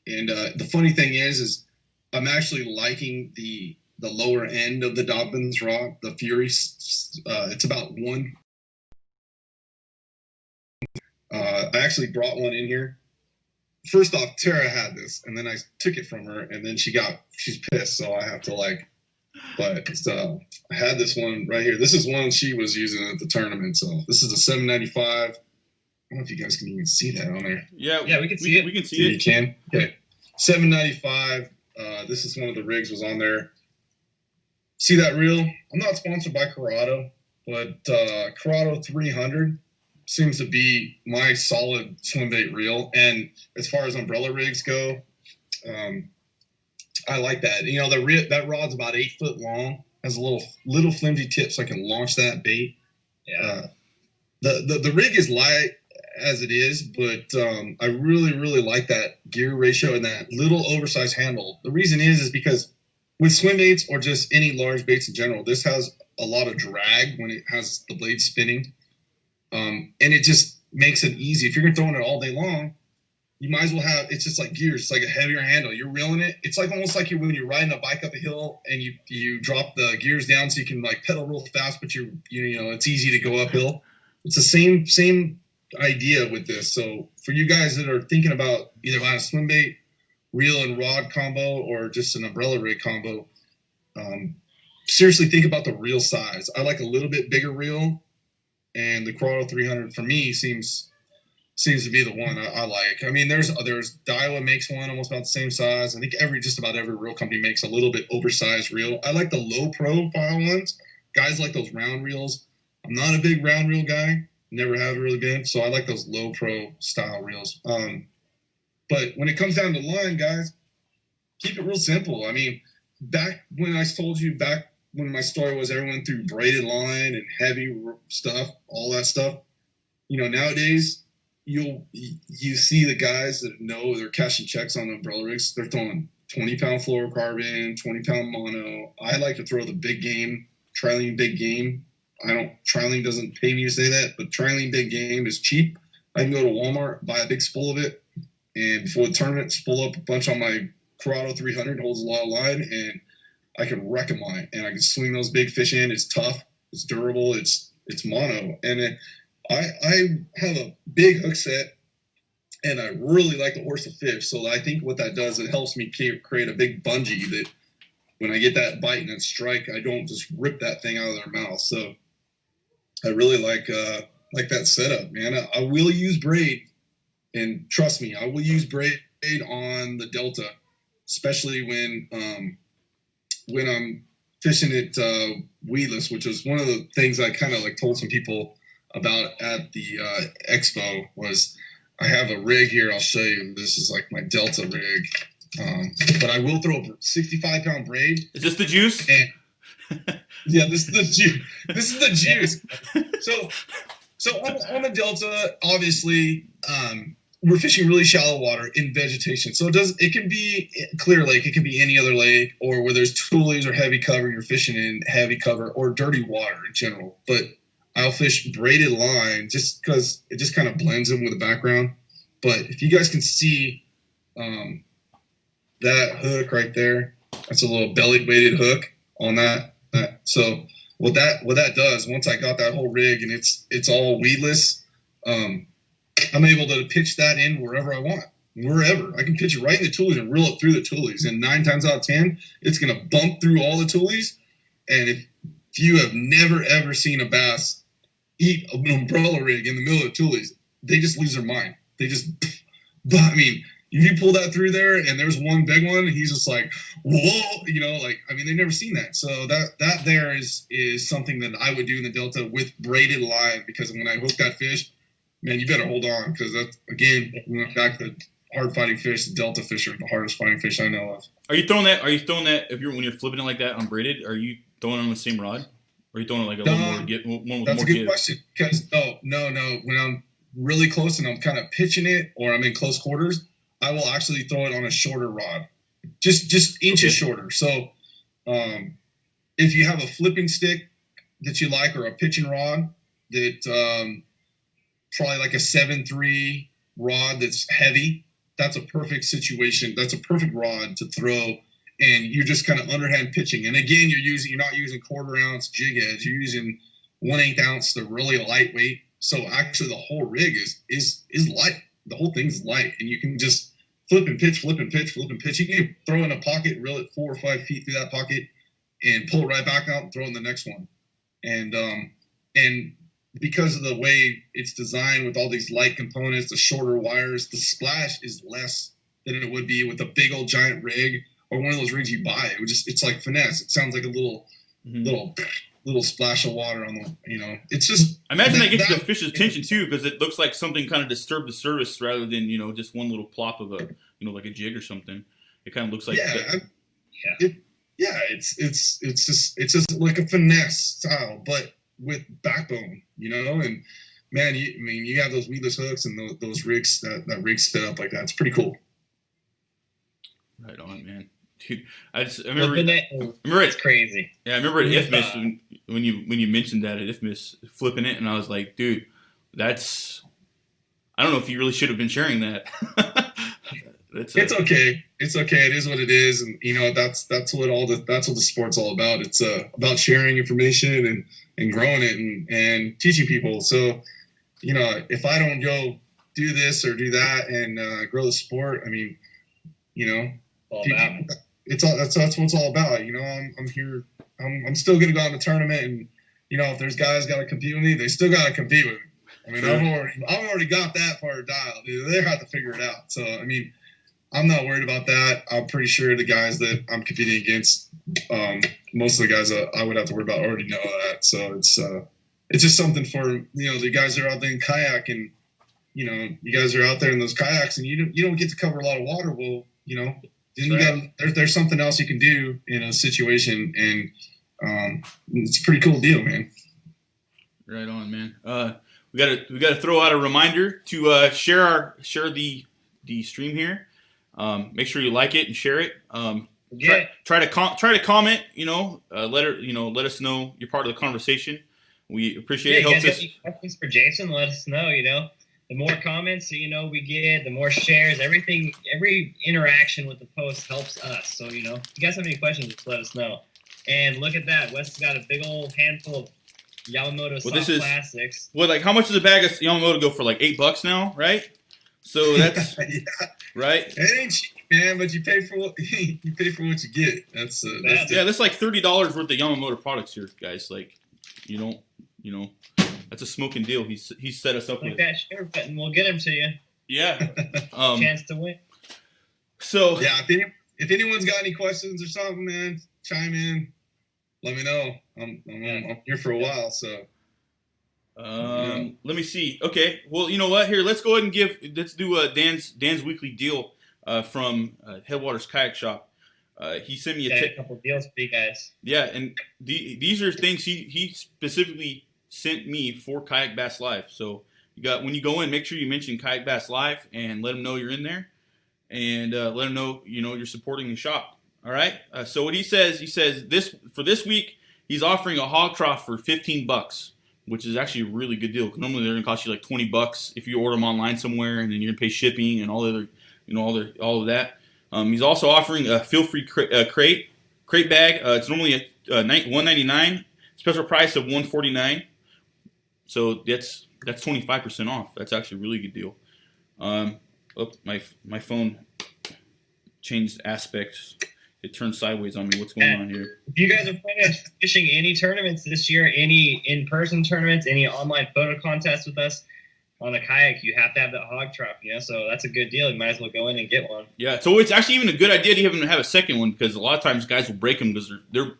the funny thing is I'm actually liking the lower end of the Dobbins rod, the Fury. It's about one. I actually brought one in here. First off, Tara had this, and then I took it from her, and then she's pissed, so I have to But I had this one right here. This is one she was using at the tournament. So this is a 795. I don't know if you guys can even see that on there. Yeah, we can see it. We can see it. You can? Okay. 795. This is one of the rigs was on there. See that reel? I'm not sponsored by Corrado, but Corrado 300 seems to be my solid swim bait reel. And as far as umbrella rigs go, I like that. That rod's about 8 foot long, has a little flimsy tip, so I can launch that bait. Yeah. The rig is light as it is, but I really, really like that gear ratio and that little oversized handle. The reason is because with swim baits or just any large baits in general, this has a lot of drag when it has the blade spinning, and it just makes it easy. If you're throwing it all day long, you might as well it's just like gears. It's like a heavier handle. You're reeling it. It's like almost like when you're riding a bike up a hill and you drop the gears down so you can pedal real fast, but it's easy to go uphill. It's the same idea with this. So for you guys that are thinking about either buying a swim bait, reel and rod combo, or just an umbrella rig combo, seriously think about the reel size. I like a little bit bigger reel, and the Corrado 300 for me seems to be the one I like. I mean, there's Daiwa makes one almost about the same size. I think just about every reel company makes a little bit oversized reel. I like the low profile ones. Guys like those round reels. I'm not a big round reel guy. Never have really been. So I like those low pro style reels. But when it comes down to line, guys, keep it real simple. I mean, back when my story was everyone threw braided line and heavy stuff, all that stuff. Nowadays, you see the guys that know they're cashing checks on the umbrella rigs. They're throwing 20-pound fluorocarbon, 20-pound mono. I like to throw the big game, Trilene big game. Trilene doesn't pay me to say that, but Trilene big game is cheap. I can go to Walmart, buy a big spool of it, and before the tournament, spool up a bunch on my Corrado 300, holds a lot of line, and I can wreck them on it, and I can swing those big fish in. It's tough. It's durable. It's mono, and I have a big hook set, and I really like the horse to fish. So I think what that does, it helps me create a big bungee that when I get that bite and that strike, I don't just rip that thing out of their mouth. So I really like that setup, man. I will use braid, and trust me, I will use braid on the Delta, especially when I'm fishing it weedless, which is one of the things I kind of like told some people about at the expo. Was I have a rig here. I'll show you. This is like my Delta rig, but I will throw a 65-pound braid. Is this the juice? And, yeah, this is the juice. This is the juice. So on the Delta, obviously, we're fishing really shallow water in vegetation. So it can be clear lake, it can be any other lake, or where there's tulies or heavy cover, you're fishing in heavy cover, or dirty water in general. But I'll fish braided line just because it just kind of blends in with the background. But if you guys can see that hook right there, that's a little belly weighted hook on that. So what that does, once I got that whole rig and it's all weedless, I'm able to pitch that in wherever I want. Wherever. I can pitch it right in the tulies and reel it through the tulies. And 9 times out of 10, it's going to bump through all the tulies. And if you have never, ever seen a bass eat an umbrella rig in the middle of the tulies, they just lose their mind. They just, I mean, if you pull that through there and there's one big one, he's just like, whoa, they've never seen that. So that there is something that I would do in the Delta with braided line, because when I hook that fish, man, you better hold on, because that's, again, we went back to hard fighting fish. The Delta fish are the hardest fighting fish I know of. Are you throwing that when you're flipping it like that on braided? Are you throwing it on the same rod? Or are you throwing it like a little more one with that's more a good give? question. Because no, when I'm really close and I'm kind of pitching it, or I'm in close quarters, I will actually throw it on a shorter rod, just inches shorter. So if you have a flipping stick that you like, or a pitching rod that probably like a 7.3 rod that's heavy, that's a perfect situation. That's a perfect rod to throw, and you're just kind of underhand pitching. And again, you're not using 1/4 ounce jig heads. You're using 1/8 ounce, the really lightweight. So actually, the whole rig is light. The whole thing's light, and you can just flip and pitch, flip and pitch, flip and pitch. You can throw in a pocket, reel it 4 or 5 feet through that pocket, and pull it right back out and throw in the next one. And because of the way it's designed with all these light components, the shorter wires, the splash is less than it would be with a big old giant rig or one of those rigs you buy. It's like finesse. It sounds like a little splash of water on the, it's just. I imagine that gets the fish's attention too, because it looks like something kind of disturbed the service rather than, just one little plop of a, like a jig or something. It kind of looks like. It's just like a finesse style, but with backbone, and man, you have those weedless hooks and those rigs, that rig set up like that. It's pretty cool. Right on, man. Dude, I remember it's crazy. Yeah, I remember at IFMIS when you mentioned that at IFMIS, flipping it, and I was like, dude, I don't know if you really should have been sharing that. It's okay. It's okay. It is what it is, and that's what the sport's all about. It's about sharing information and growing it and teaching people. So, if I don't go do this or do that and grow the sport, that's what it's all about. I'm here. I'm still gonna go in the tournament, and if there's guys got to compete with me, they still got to compete with me. Sure. I've already got that part dialed. They have to figure it out. So I'm not worried about that. I'm pretty sure the guys that I'm competing against, most of the guys that I would have to worry about already know that. So it's just something for the guys that are out there in kayak, and you guys are out there in those kayaks, and you don't get to cover a lot of water. Well, then there's something else you can do in a situation, and it's a pretty cool deal, man. Right on, man. We gotta throw out a reminder to share the stream here. Make sure you like it and share it. Try to comment. Let us know you're part of the conversation. We appreciate it. You guys got any questions for Jason? Let us know. The more comments we get, the more shares. Every interaction with the post helps us. So if you guys have any questions, just let us know. And look at that, Wes has got a big old handful of Yamamoto Well, Soft Classics. well, like how much does a bag of Yamamoto go for? Like $8 now, right? So that's yeah. right. It ain't cheap, man, but you pay for what you get. That's Yeah, that's like $30 worth of Yamamoto products here, guys. Like, you don't, that's a smoking deal. He's set us up Like with that share button, we'll get him to you. Yeah. Chance to win. So yeah, if anyone's got any questions or something, man, chime in. Let me know. I'm here for a while, so. Let me see. Okay, well, you know what? Here, let's go ahead and let's do Dan's weekly deal from Headwaters Kayak Shop. He sent me a couple deals for you guys. Yeah, and these are things he specifically sent me for Kayak Bass Live. So when you go in, make sure you mention Kayak Bass Live and let them know you're in there, and let them know you're supporting the shop. All right. So what he says this week he's offering a hog trough for $15, which is actually a really good deal. Normally they're gonna cost you like $20 if you order them online somewhere, and then you're gonna pay shipping and all all of that. He's also offering a feel-free crate bag. It's normally $199, special price of $149. So that's 25% off. That's actually a really good deal. My phone changed aspects. It turned sideways on me. What's going on here? If you guys are planning on fishing any tournaments this year, any in-person tournaments, any online photo contests with us on the kayak, you have to have that hog trough, so that's a good deal. You might as well go in and get one. Yeah, so it's actually even a good idea to even have a second one, because a lot of times guys will break them because they're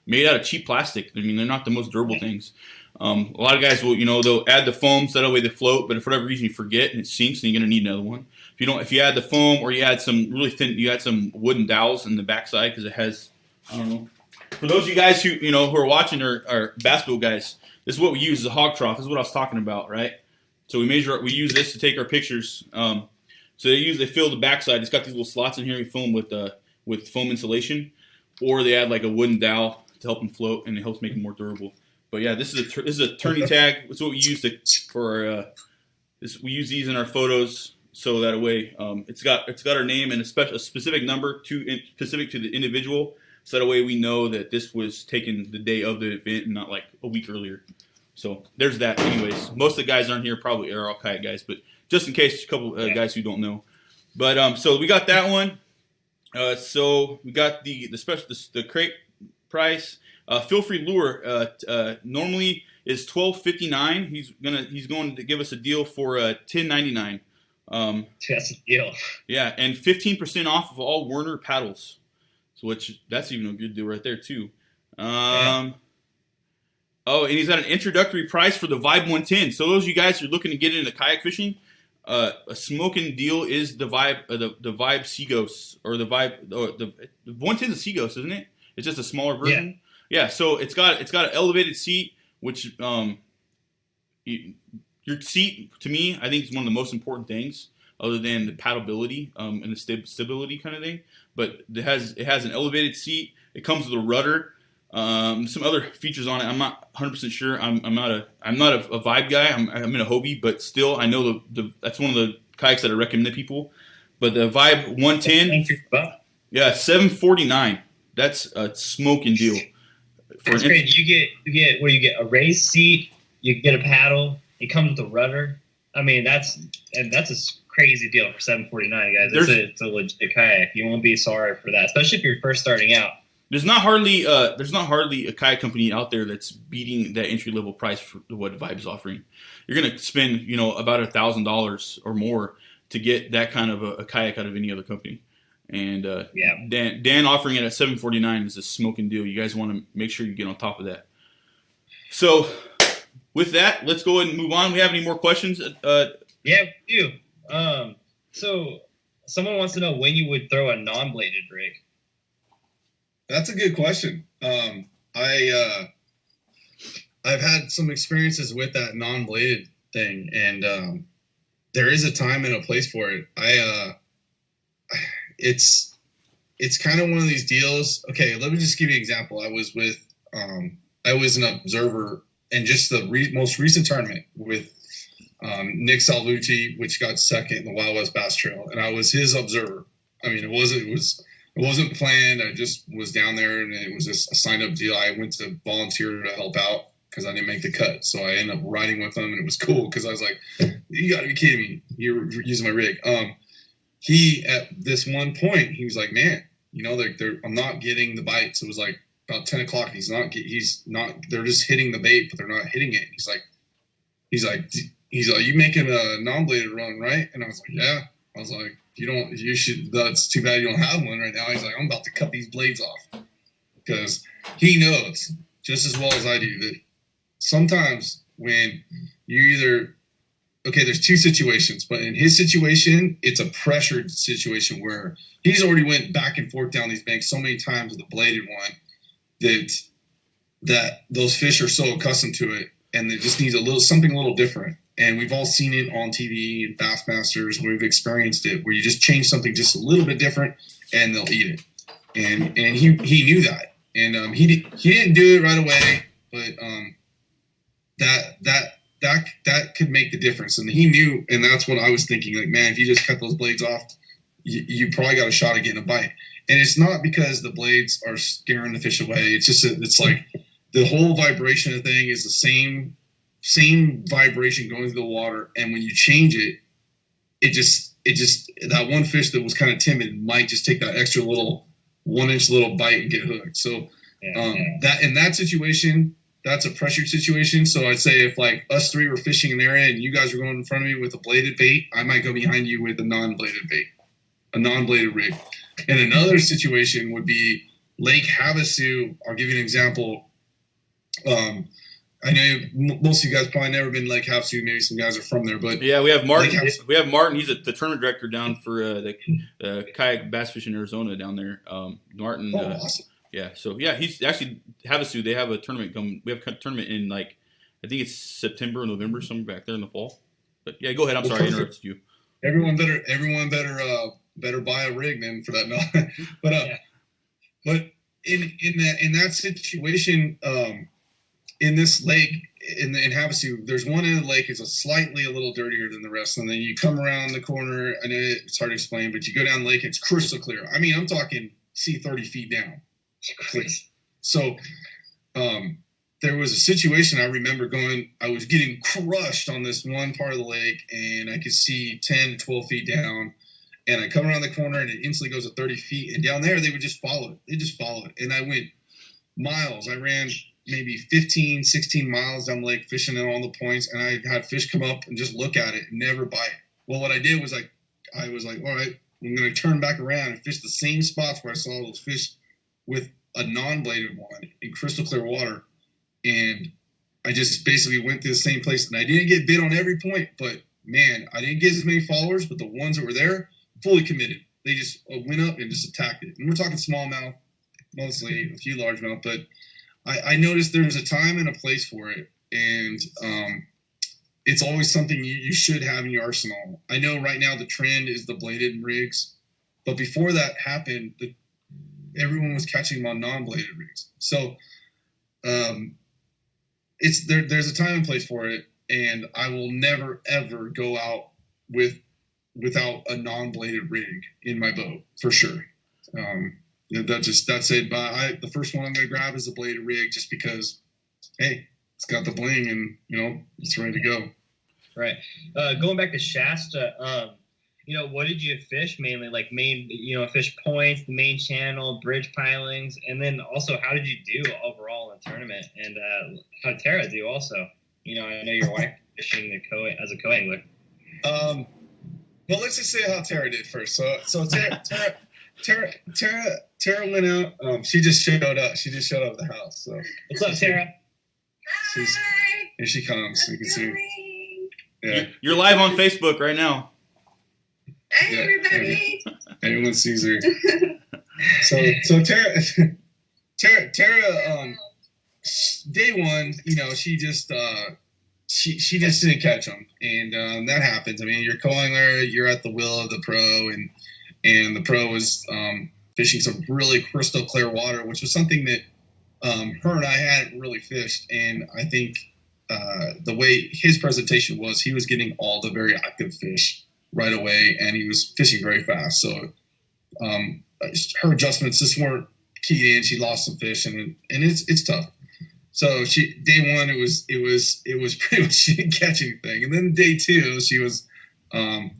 made out of cheap plastic. I mean, they're not the most durable things. A lot of guys will, they'll add the foam so that way they float, but if for whatever reason you forget and it sinks, then you're going to need another one. If you add the foam, or you add some really thin, you add some wooden dowels in the backside, because it has, I don't know. For those of you guys who are watching are bass boat guys, this is what we use as a hog trough. This is what I was talking about, right? So we use this to take our pictures. So they fill the backside. It's got these little slots in here. We fill them with foam insulation, or they add like a wooden dowel to help them float, and it helps make them more durable. But yeah, this is a turning tag. It's what we use we use these in our photos, so that way it's got our name and a specific number specific to the individual, so that way we know that this was taken the day of the event and not like a week earlier. So there's that. Anyways, most of the guys aren't here, probably are all kayak guys, but just in case, a couple guys who don't know. But so we got that one. So we got the crate price. Feel free lure normally is $12.59. He's going to give us a deal for $10.99. That's a deal. Yeah, and 15% off of all Werner paddles. So that's even a good deal right there too. Oh, and he's got an introductory price for the Vibe 110. So those of you guys who are looking to get into kayak fishing, a smoking deal is the Vibe, the Vibe Seaghost, or the Vibe. The 110 is a Seaghost, isn't it? It's just a smaller version. Yeah. So it's got an elevated seat, which your seat, to me, I think is one of the most important things, other than the paddleability and the stability kind of thing. But it has an elevated seat. It comes with a rudder. Some other features on it. I'm not 100% sure. I'm not a Vibe guy. I'm in a Hobie, but still, I know that's one of the kayaks that I recommend to people. But the Vibe 110, yeah, $749. That's a smoking deal. That's great. You get a raised seat. You get a paddle. It comes with a rudder. I mean, that's a crazy deal for $749, guys. It's a legit kayak. You won't be sorry for that, especially if you're first starting out. There's not hardly a kayak company out there that's beating that entry level price for what Vibe's offering. You're gonna spend about $1,000 or more to get that kind of a kayak out of any other company. And Dan offering it at $749 is a smoking deal. You guys want to make sure you get on top of that. So with that, let's go ahead and move on. We have any more questions? Yeah, we do. So someone wants to know when you would throw a non-bladed rig. That's a good question. I've had some experiences with that non-bladed thing, and there is a time and a place for it. It's kind of one of these deals. Okay, let me just give you an example. I was an observer in just the most recent tournament with Nick Salvucci, which got second in the Wild West Bass Trail, and I was his observer. I mean, it wasn't planned. I just was down there, and it was just a sign-up deal. I went to volunteer to help out because I didn't make the cut. So I ended up riding with him, and it was cool because I was like, you got to be kidding me. You're using my rig. He, at this one point, he was like, man, I'm not getting the bites. It was like about 10 o'clock. He's not, they're just hitting the bait, but they're not hitting it. He's like, you making a non-bladed run, right? And I was like, yeah. I was like, that's too bad you don't have one right now. He's like, I'm about to cut these blades off. Because he knows just as well as I do that sometimes when there's two situations, but in his situation, it's a pressured situation where he's already went back and forth down these banks so many times with the bladed one that those fish are so accustomed to it, and it just needs something a little different. And we've all seen it on TV and Bassmasters where we've experienced it, where you just change something just a little bit different and they'll eat it. And he knew that, and he didn't do it right away, but that could make the difference. And he knew, and that's what I was thinking. Like, man, if you just cut those blades off, you probably got a shot at getting a bite. And it's not because the blades are scaring the fish away. It's just it's like the whole vibration of the thing is the same vibration going through the water, and when you change it, it just that one fish that was kind of timid might just take that extra little 1-inch little bite and get hooked. So that in that situation, that's a pressured situation. So I'd say if like us three were fishing in the area and you guys were going in front of me with a bladed bait, I might go behind you with a non-bladed bait, a non-bladed rig. And another situation would be Lake Havasu. I'll give you an example. I know most of you guys probably never been to Lake Havasu. Maybe some guys are from there, but yeah, we have Martin. We have Martin. He's the tournament director down for the Kayak Bass Fishing in Arizona down there. Martin. Awesome. Yeah, so yeah, he's actually Havasu. They have a tournament We have a tournament in I think it's September or November, somewhere back there in the fall. But yeah, go ahead. I'm sorry I interrupted you. Everyone better buy a rig then for that. No, but in that situation. In this lake, in Havasu, there's one end of the lake is a little dirtier than the rest. And then you come around the corner. I know it's hard to explain, but you go down the lake, it's crystal clear. I mean, I'm talking 30 feet down. It's clear. So there was a situation I remember I was getting crushed on this one part of the lake, and I could see 10 to 12 feet down. And I come around the corner, and it instantly goes to 30 feet. And down there, they would just follow it. They just follow it. And I went miles. I ran maybe 15, 16 miles down the lake fishing in all the points, and I had fish come up and just look at it and never bite. Well, what I did was I was like, all right, I'm going to turn back around and fish the same spots where I saw those fish with a non-bladed one in crystal clear water. And I just basically went to the same place, and I didn't get bit on every point, but man, I didn't get as many followers, but the ones that were there, fully committed. They just went up and just attacked it. And we're talking smallmouth, mostly a few largemouth, but I noticed there's a time and a place for it, and it's always something you should have in your arsenal. I know right now the trend is the bladed rigs, but before that happened, everyone was catching them on non-bladed rigs. So there's a time and place for it, and I will never ever go out without a non-bladed rig in my boat for sure. That's it. But the first one I'm going to grab is a bladed rig, just because, hey, it's got the bling and it's ready to go. Right. Going back to Shasta, what did you fish mainly? Like fish points, the main channel, bridge pilings, and then also how did you do overall in the tournament? And how did Tara do also? I know your wife fishing as a co-angler. Well, let's just say how Tara did first. So Tara went out. She just showed up. She just showed up at the house. So what's up, Tara? Here she comes. You can see. Yeah. You're live on Facebook right now. Hey, everybody. Everyone sees her. So Tara, day one, she just she just didn't catch them, and that happens. I mean, you're co-angler, you're at the will of the pro, and the pro was fishing some really crystal clear water, which was something that her and I hadn't really fished. And I think the way his presentation was, he was getting all the very active fish right away, and he was fishing very fast. So her adjustments just weren't keyed in. She lost some fish, and it's tough. So day one, it was pretty much she didn't catch anything, and then day two, she was on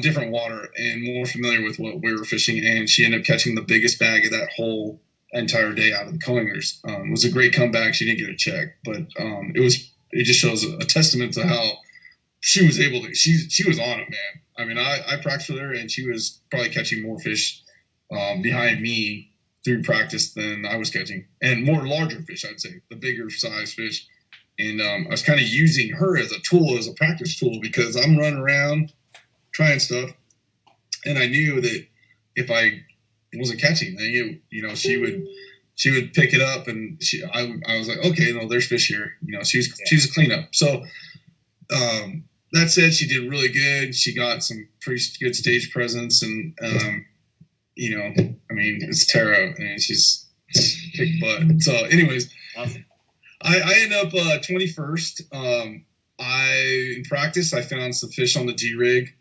different water and more familiar with what we were fishing, and she ended up catching the biggest bag of that whole entire day out of the coingers. It was a great comeback. She didn't get a check, but it just shows a testament to how she was able to. She was on it, man. I mean, I practiced with her, and she was probably catching more fish behind me through practice than I was catching, and more larger fish, I'd say, the bigger size fish. And I was kind of using her as a tool, as a practice tool, because I'm running around trying stuff, and I knew that if I wasn't catching, then she would pick it up, and I was like, okay, no, there's fish here. She's a cleanup. So that said, she did really good. She got some pretty good stage presence, and I mean, it's Tara, and she's kicked butt. So, anyways, Awesome. I end up 21st. In practice, I found some fish on the G rig,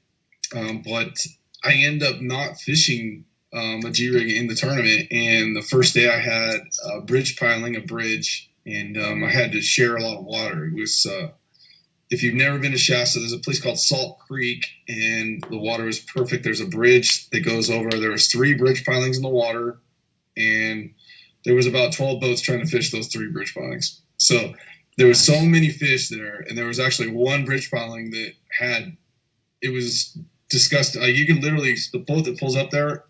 but I end up not fishing a G rig in the tournament. And the first day, I had a bridge piling, and I had to share a lot of water. It was if you've never been to Shasta, there's a place called Salt Creek, and the water is perfect. There's a bridge that goes over. There was 3 bridge pilings in the water, and there was about 12 boats trying to fish those 3 bridge pilings. So there was so many fish there, and there was actually one bridge piling it was disgusting. You can literally, the boat that pulls up there,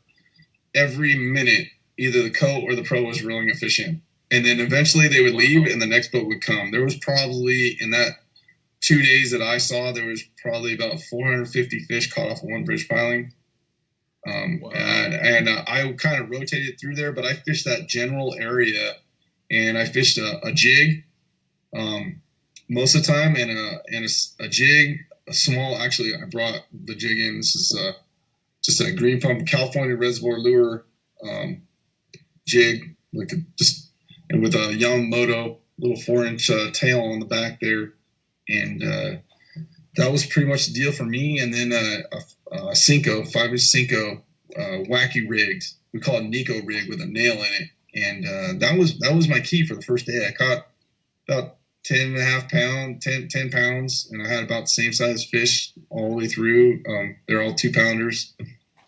every minute, either the coat or the pro was reeling a fish in. And then eventually they would leave, and the next boat would come. There was probably, in that 2 days that I saw, there was probably about 450 fish caught off of one bridge piling. Wow. And I kind of rotated through there, but I fished that general area, and I fished a jig most of the time, and a jig, a small. Actually, I brought the jig in. This is just a green pump California reservoir lure jig, and with a Yamamoto little 4-inch tail on the back there. And that was pretty much the deal for me. And then a Cinco, 5-inch Cinco, wacky rigged. We call it Nico rig with a nail in it. And that was my key for the first day. I caught about 10 pounds, and I had about the same size fish all the way through. They're all 2-pounders,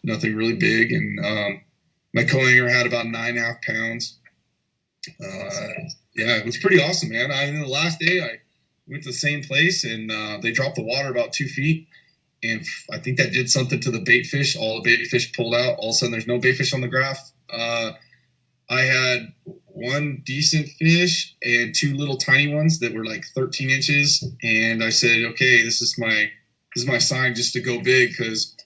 nothing really big. And my co-hanger had about 9.5 pounds. Yeah, it was pretty awesome, man. And the last day, I went to the same place, and they dropped the water about 2 feet, and I think that did something to the bait fish. All the bait fish pulled out. All of a sudden, there's no bait fish on the graph. I had one decent fish and 2 little tiny ones that were like 13 inches, and I said, okay, this is my sign just to go big, because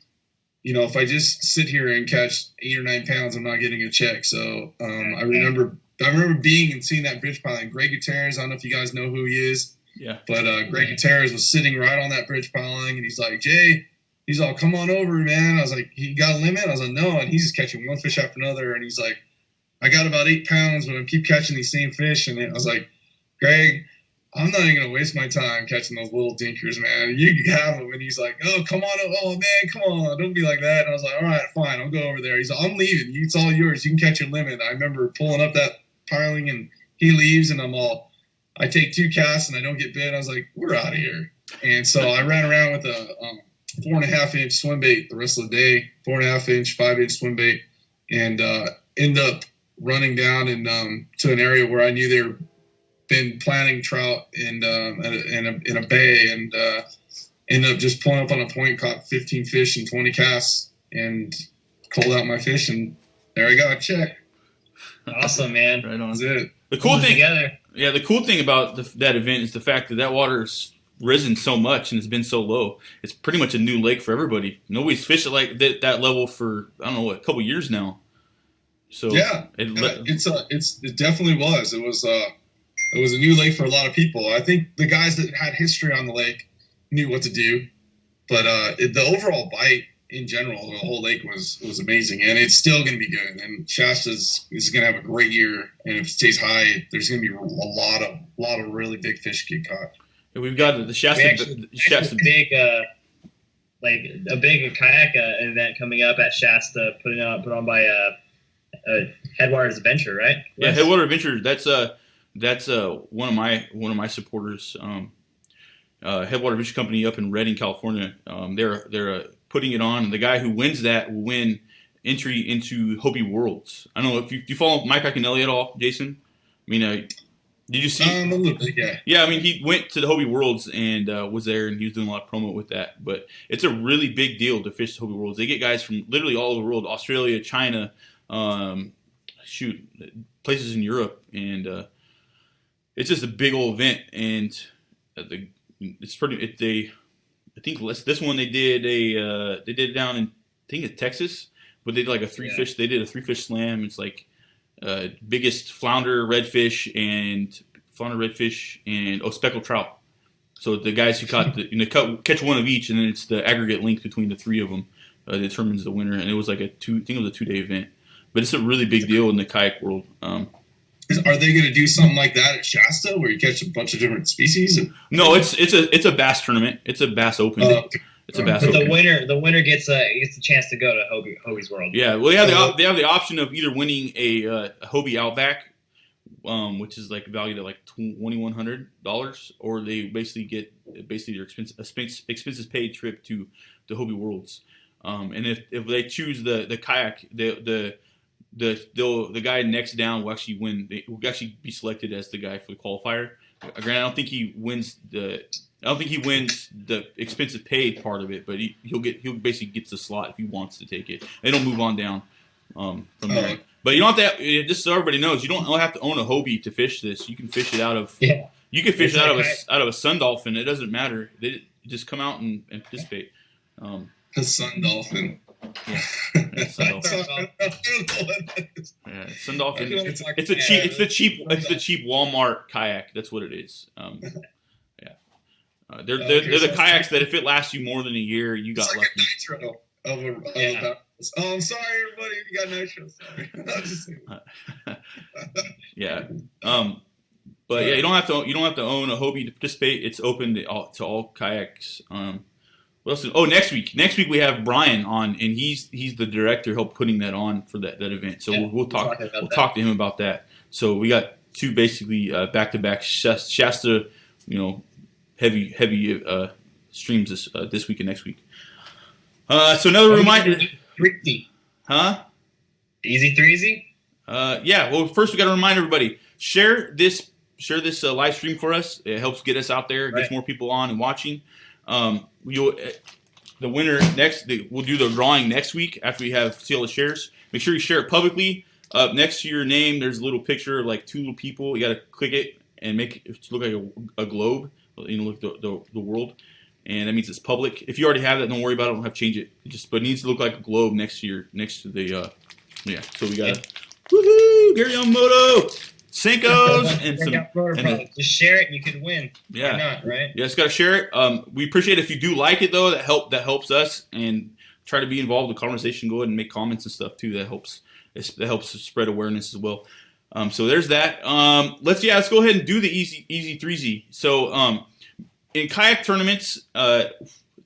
if I just sit here and catch 8 or 9 pounds, I'm not getting a check. So I remember being and seeing that bridge piling. Greg Gutierrez, I don't know if you guys know who he is. Yeah. But Greg Gutierrez was sitting right on that bridge piling, and he's like, Jay, he's all, come on over, man. I was like, he got a limit? I was like, no. And he's just catching one fish after another. And he's like, I got about 8 pounds, but I keep catching these same fish. And I was like, Greg, I'm not even going to waste my time catching those little dinkers, man. You can have them. And he's like, oh, come on. Oh, man, come on. Don't be like that. And I was like, all right, fine. I'll go over there. He's like, I'm leaving. It's all yours. You can catch your limit. I remember pulling up that piling, and he leaves, and I take 2 casts, and I don't get bit. I was like, we're out of here. And so I ran around with a 4.5-inch swim bait the rest of the day, 4.5-inch, 5-inch swim bait, and end up running down to an area where I knew they were been planting trout in a bay, and ended up just pulling up on a point, caught 15 fish and 20 casts, and called out my fish, and there I got a check. Awesome, man. Right on. That's it. The cool thing, Together. yeah, the cool thing about that event is the fact that water's risen so much and it's been so low. It's pretty much a new lake for everybody. Nobody's fished at like that level for, I don't know, a couple years now. So Yeah, it definitely was. It was a new lake for a lot of people. I think the guys that had history on the lake knew what to do, but the overall bite in general, the whole lake was amazing, and it's still going to be good. And Shasta is going to have a great year, and if it stays high, there's going to be a lot of really big fish get caught. And we've got the Shasta. Shasta big, like a big kayak event coming up at Shasta, put on by Headwaters Adventure, right? Yeah, Headwater Adventure. That's That's one of my supporters. Headwater Fish Company up in Redding, California. They're putting it on. And the guy who wins that will win entry into Hobie Worlds. I don't know if you follow Mike Iaconelli at all, Jason. I mean, did you see? A little bit, yeah. Yeah, I mean, he went to the Hobie Worlds and was there, and he was doing a lot of promo with that. But it's a really big deal to fish the Hobie Worlds. They get guys from literally all over the world: Australia, China, places in Europe, and it's just a big old event. And it's pretty. I think this one they did it down in I think it's Texas, but they did like a three fish. They did a 3-fish slam. It's like biggest flounder, redfish, and speckled trout. So the guys who caught catch one of each, and then it's the aggregate length between the three of them determines the winner. And it was like I think it was a 2-day event, but it's a really big deal in the kayak world. Are they going to do something like that at Shasta, where you catch a bunch of different species? No, it's a bass tournament. It's a bass open. It's a bass but open. the winner gets a chance to go to Hobie's World. Yeah, well, they have the option of either winning a Hobie Outback, which is like valued at like $2,100, or they basically get their expenses paid trip to the Hobie Worlds. And if they choose the kayak, the guy next down will actually win. Will actually be selected as the guy for the qualifier. Granted, I don't think he wins the expensive paid part of it, but he'll basically gets the slot if he wants to take it. They don't move on down from there. But you don't have to. Just so everybody knows, you don't have to own a Hobie to fish this. You can fish it out of. Yeah. You can fish it out of a sun dolphin. It doesn't matter. They just come out and participate. A sun dolphin. Yeah, sun dolphin. Yeah, sun dolphin. It's the cheap Walmart kayak. That's what it is. They're the kayaks that if it lasts you more than a year, you got lucky. Like a nitro Oh, I'm sorry, everybody. You got nitro. Sorry. Yeah. But yeah, you don't have to own a Hobie to participate. It's open to all kayaks. What else? Next week we have Brian on, and he's the director helped putting that on for that event. So we'll talk to him about that. So we got two basically back-to-back Shasta, heavy streams this week and next week. So another reminder. 3 Huh? Easy 3 Yeah. Well, first we got to remind everybody, share this live stream for us. It helps get us out there, it gets more people on and watching. The winner we'll do the drawing next week after we have see all the shares. Make sure you share it publicly. Next to your name, there's a little picture of like two little people. You got to click it and make it look like a globe. Look the world, and that means it's public. If you already have that, don't worry about it. Don't have to change it. But it needs to look like a globe next to the So we got woohoo, Gary Yamamoto. Cinco's and just share it and you could win. Yeah. Why not, right? Yeah, just gotta share it. We appreciate it if you do like it though. That helps us and try to be involved in the conversation. Go ahead and make comments and stuff too. That helps spread awareness as well. So there's that. Let's go ahead and do the easy 3Z. So in kayak tournaments,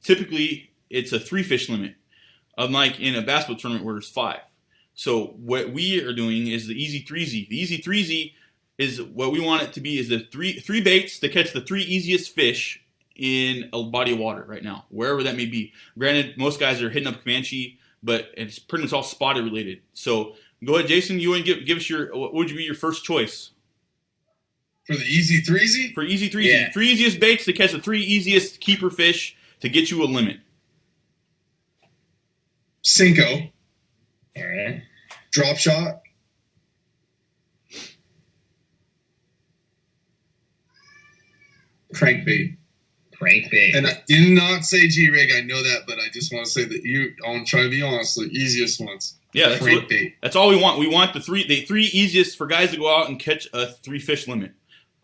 typically it's a 3-fish limit, unlike in a basketball tournament where there's 5. So what we are doing is the easy 3Z. The easy 3Z is what we want it to be is the three baits to catch the 3 easiest fish in a body of water right now, wherever that may be. Granted, most guys are hitting up Comanche, but it's pretty much all spotted related. So go ahead, Jason. You want to give us what would be your first choice? For the easy 3Z? For easy 3Z. Yeah. 3 easiest baits to catch the 3 easiest keeper fish to get you a limit. Cinco. All right. Drop shot. Crankbait. And I did not say G-rig. I know that, but I just want to say that I'm trying to be honest. The easiest ones. Yeah, that's all we want. We want the three easiest for guys to go out and catch a 3-fish limit.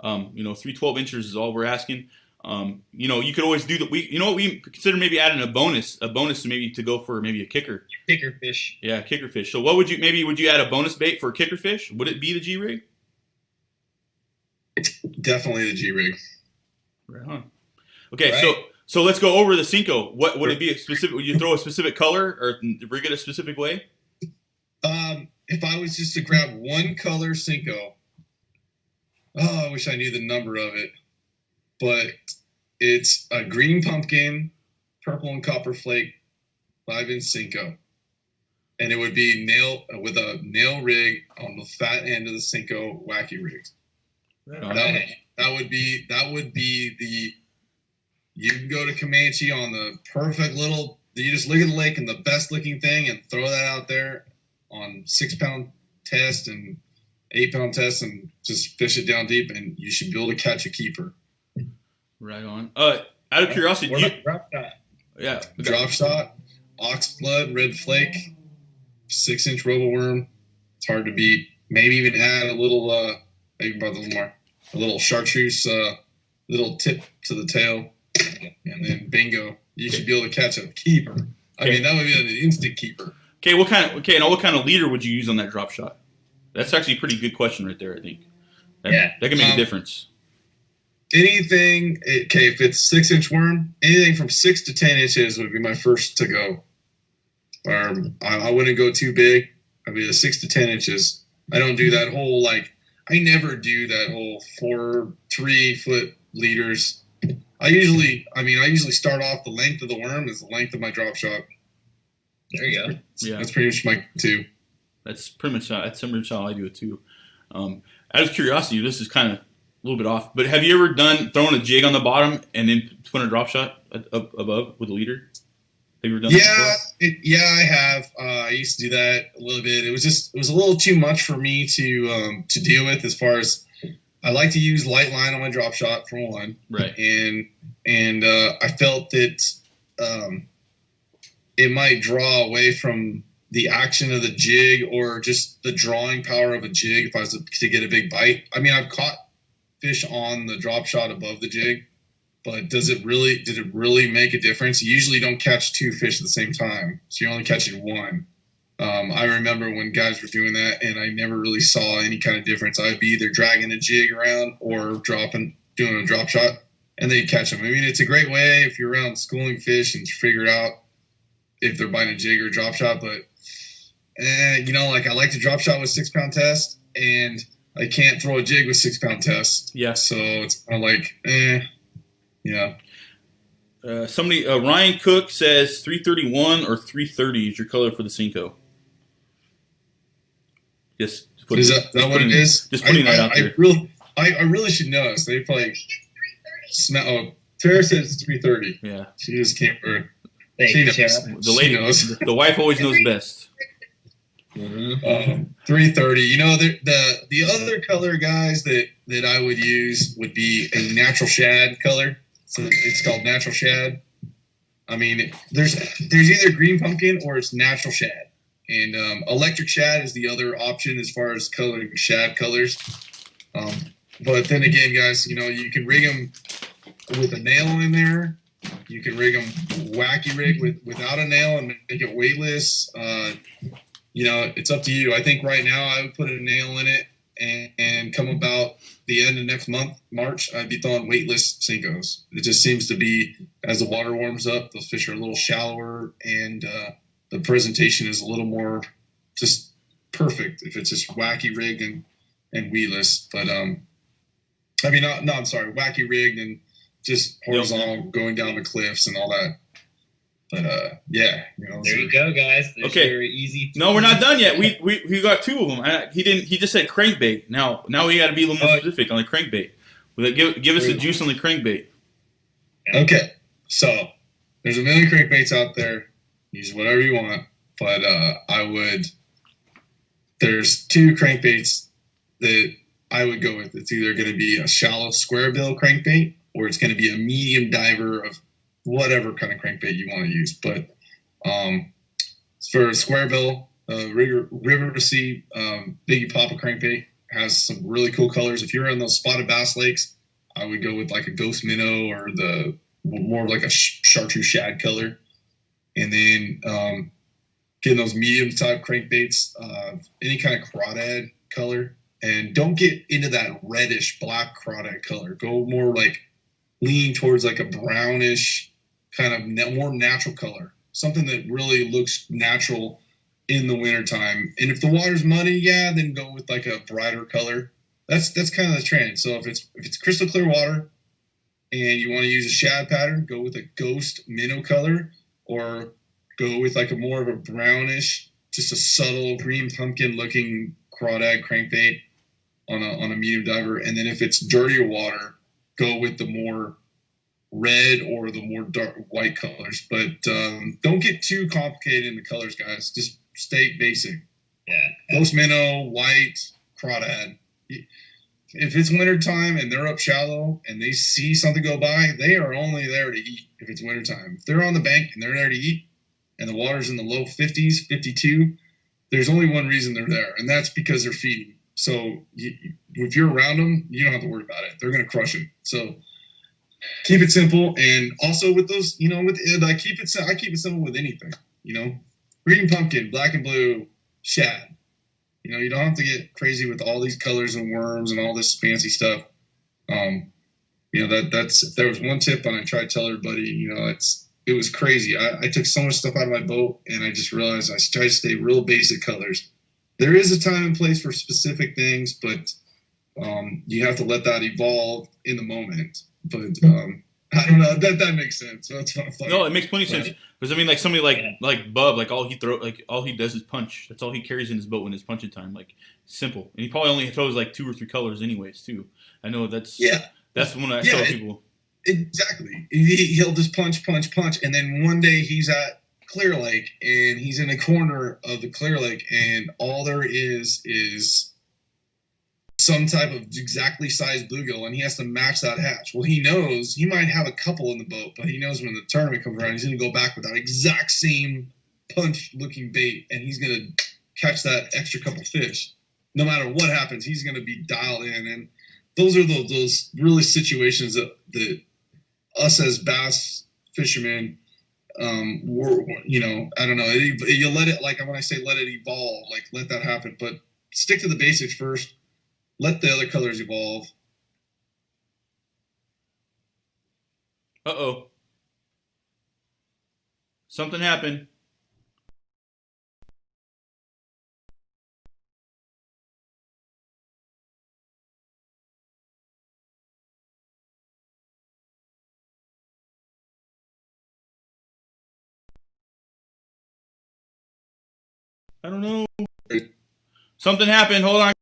3 12 inches is all we're asking. You could always do that. We consider maybe adding a bonus maybe to go for maybe a kicker. Kicker fish. Yeah, kicker fish. So would you add a bonus bait for a kicker fish? Would it be the G-rig? Definitely the G-rig. Right on. Okay, right. So let's go over the Cinco. What would it be specific? Would you throw a specific color or rig it a specific way? If I was just to grab one color Cinco, Oh, I wish I knew the number of it, but it's a green pumpkin, purple and copper flake, 5-inch Cinco, and it would be with a nail rig on the fat end of the Cinco wacky rigs. Right on. That would be the. You can go to Comanche on the perfect little. You just look at the lake and the best looking thing, and throw that out there on 6-pound test and 8-pound test, and just fish it down deep, and you should be able to catch a keeper. Right on. Out of curiosity, What about drop shot? yeah, Drop shot, ox blood, red flake, 6-inch roboworm. It's hard to beat. Maybe even add a little, maybe about a little more, a little chartreuse, little tip to the tail, and then bingo, you should be able to catch a keeper. I mean, that would be an instant keeper. Okay, now what kind of leader would you use on that drop shot? That's actually a pretty good question right there, I think. That can make a difference. Anything, okay, if it's 6-inch worm, anything from 6 to 10 inches would be my first to go. I wouldn't go too big. I'd be 6 to 10 inches. I don't do that whole, I never do that whole 3-foot leaders. I usually start off the length of the worm is the length of my drop shot. There you go. Yeah, That's pretty much my two. that's pretty much how I do it too. Out of curiosity, this is kind of a little bit off, but have you ever thrown a jig on the bottom and then put a drop shot up above with a leader? Have you ever done that before? I have. I used to do that a little bit. It was a little too much for me to deal with, as far as I like to use light line on my drop shot for one. Right. And I felt that it might draw away from the action of the jig, or just the drawing power of a jig if I was to get a big bite. I mean, I've caught fish on the drop shot above the jig, but did it really make a difference? You usually don't catch 2 fish at the same time, so you're only catching one. I remember when guys were doing that, and I never really saw any kind of difference. I'd be either dragging a jig around or doing a drop shot, and they'd catch them. I mean, it's a great way if you're around schooling fish and figure out if they're biting a jig or a drop shot. But I like to drop shot with 6-pound test, and I can't throw a jig with 6-pound test. Yeah. So it's kind of yeah. Ryan Cook says 331 or 330 is your color for the Cinco. Just Is that what it is? Just putting that out there. I really should know. So they probably smell. Oh, Tara says it's 330. Yeah. She just can't. Thank She you, knows. Tara. The lady, the wife always knows best. 330. The other color, guys, that I would use would be a natural shad color. So it's called natural shad. I mean, there's either green pumpkin or it's natural shad. And electric shad is the other option as far as coloring shad colors. But then again, guys, you can rig them with a nail in there. You can rig them wacky rig without a nail and make it weightless. It's up to you. I think right now I would put a nail in it, and come about the end of next month, March, I'd be throwing weightless Cincos. It just seems to be, as the water warms up, those fish are a little shallower, and the presentation is a little more just perfect if it's just wacky rigged and weedless. But I'm sorry, wacky rigged and just horizontal going down the cliffs and all that. But there you go, guys. There's your easy. No, we're not done yet. We got 2 of them. He just said crankbait. Now we got to be a little more specific on the crankbait. Give us the juice on the crankbait. Okay, so there's a million crankbaits out there. Use whatever you want, but there's 2 crankbaits that I would go with. It's either going to be a shallow square bill crankbait, or it's going to be a medium diver of whatever kind of crankbait you want to use. But for square bill, River to Sea Biggie Papa crankbait has some really cool colors. If you're in those spotted bass lakes, I would go with like a ghost minnow or the more like a chartreuse shad color. And then getting those medium type crankbaits, any kind of crawdad color. And don't get into that reddish black crawdad color. Go more like lean towards like a brownish kind of more natural color. Something that really looks natural in the wintertime. And if the water's muddy, then go with like a brighter color. that's kind of the trend. So if it's crystal clear water and you want to use a shad pattern, go with a ghost minnow color, or go with like a more of a brownish, just a subtle green pumpkin looking crawdad crankbait on a medium diver. And then if it's dirtier water, go with the more red or the more dark white colors. But don't get too complicated in the colors, guys. Just stay basic. Yeah. Ghost minnow, white, crawdad. If it's wintertime and they're up shallow and they see something go by, they are only there to eat if it's wintertime. If they're on the bank and they're there to eat and the water's in the low 50s, 52, there's only one reason they're there, and that's because they're feeding. So if you're around them, you don't have to worry about it. They're going to crush it. So keep it simple. And also with those, I keep it simple with anything, green pumpkin, black and blue, shad. You don't have to get crazy with all these colors and worms and all this fancy stuff. That's if there was one tip and I tried to tell everybody, it was crazy. I took so much stuff out of my boat and I just realized I try to stay real basic colors. There is a time and place for specific things, but you have to let that evolve in the moment. But I don't know. That makes sense. That's what I'm like. No, it makes plenty of sense. Because I mean, like somebody like Bub, like all he does is punch. That's all he carries in his boat when it's punching time. Like simple, and he probably only throws like 2 or 3 colors, anyways. Too. I know that's when I tell people. Exactly. He'll just punch, and then one day he's at Clear Lake and he's in a corner of the Clear Lake, and all there is some type of exactly sized bluegill, and he has to match that hatch. Well, he knows he might have a couple in the boat, but he knows when the tournament comes around, he's going to go back with that exact same punch-looking bait, and he's going to catch that extra couple fish. No matter what happens, he's going to be dialed in, and those are those really situations that us as bass fishermen, I don't know. You let it, like when I say let it evolve, like let that happen, but stick to the basics first. Let the other colors evolve. Uh-oh. Something happened. I don't know. Something happened. Hold on.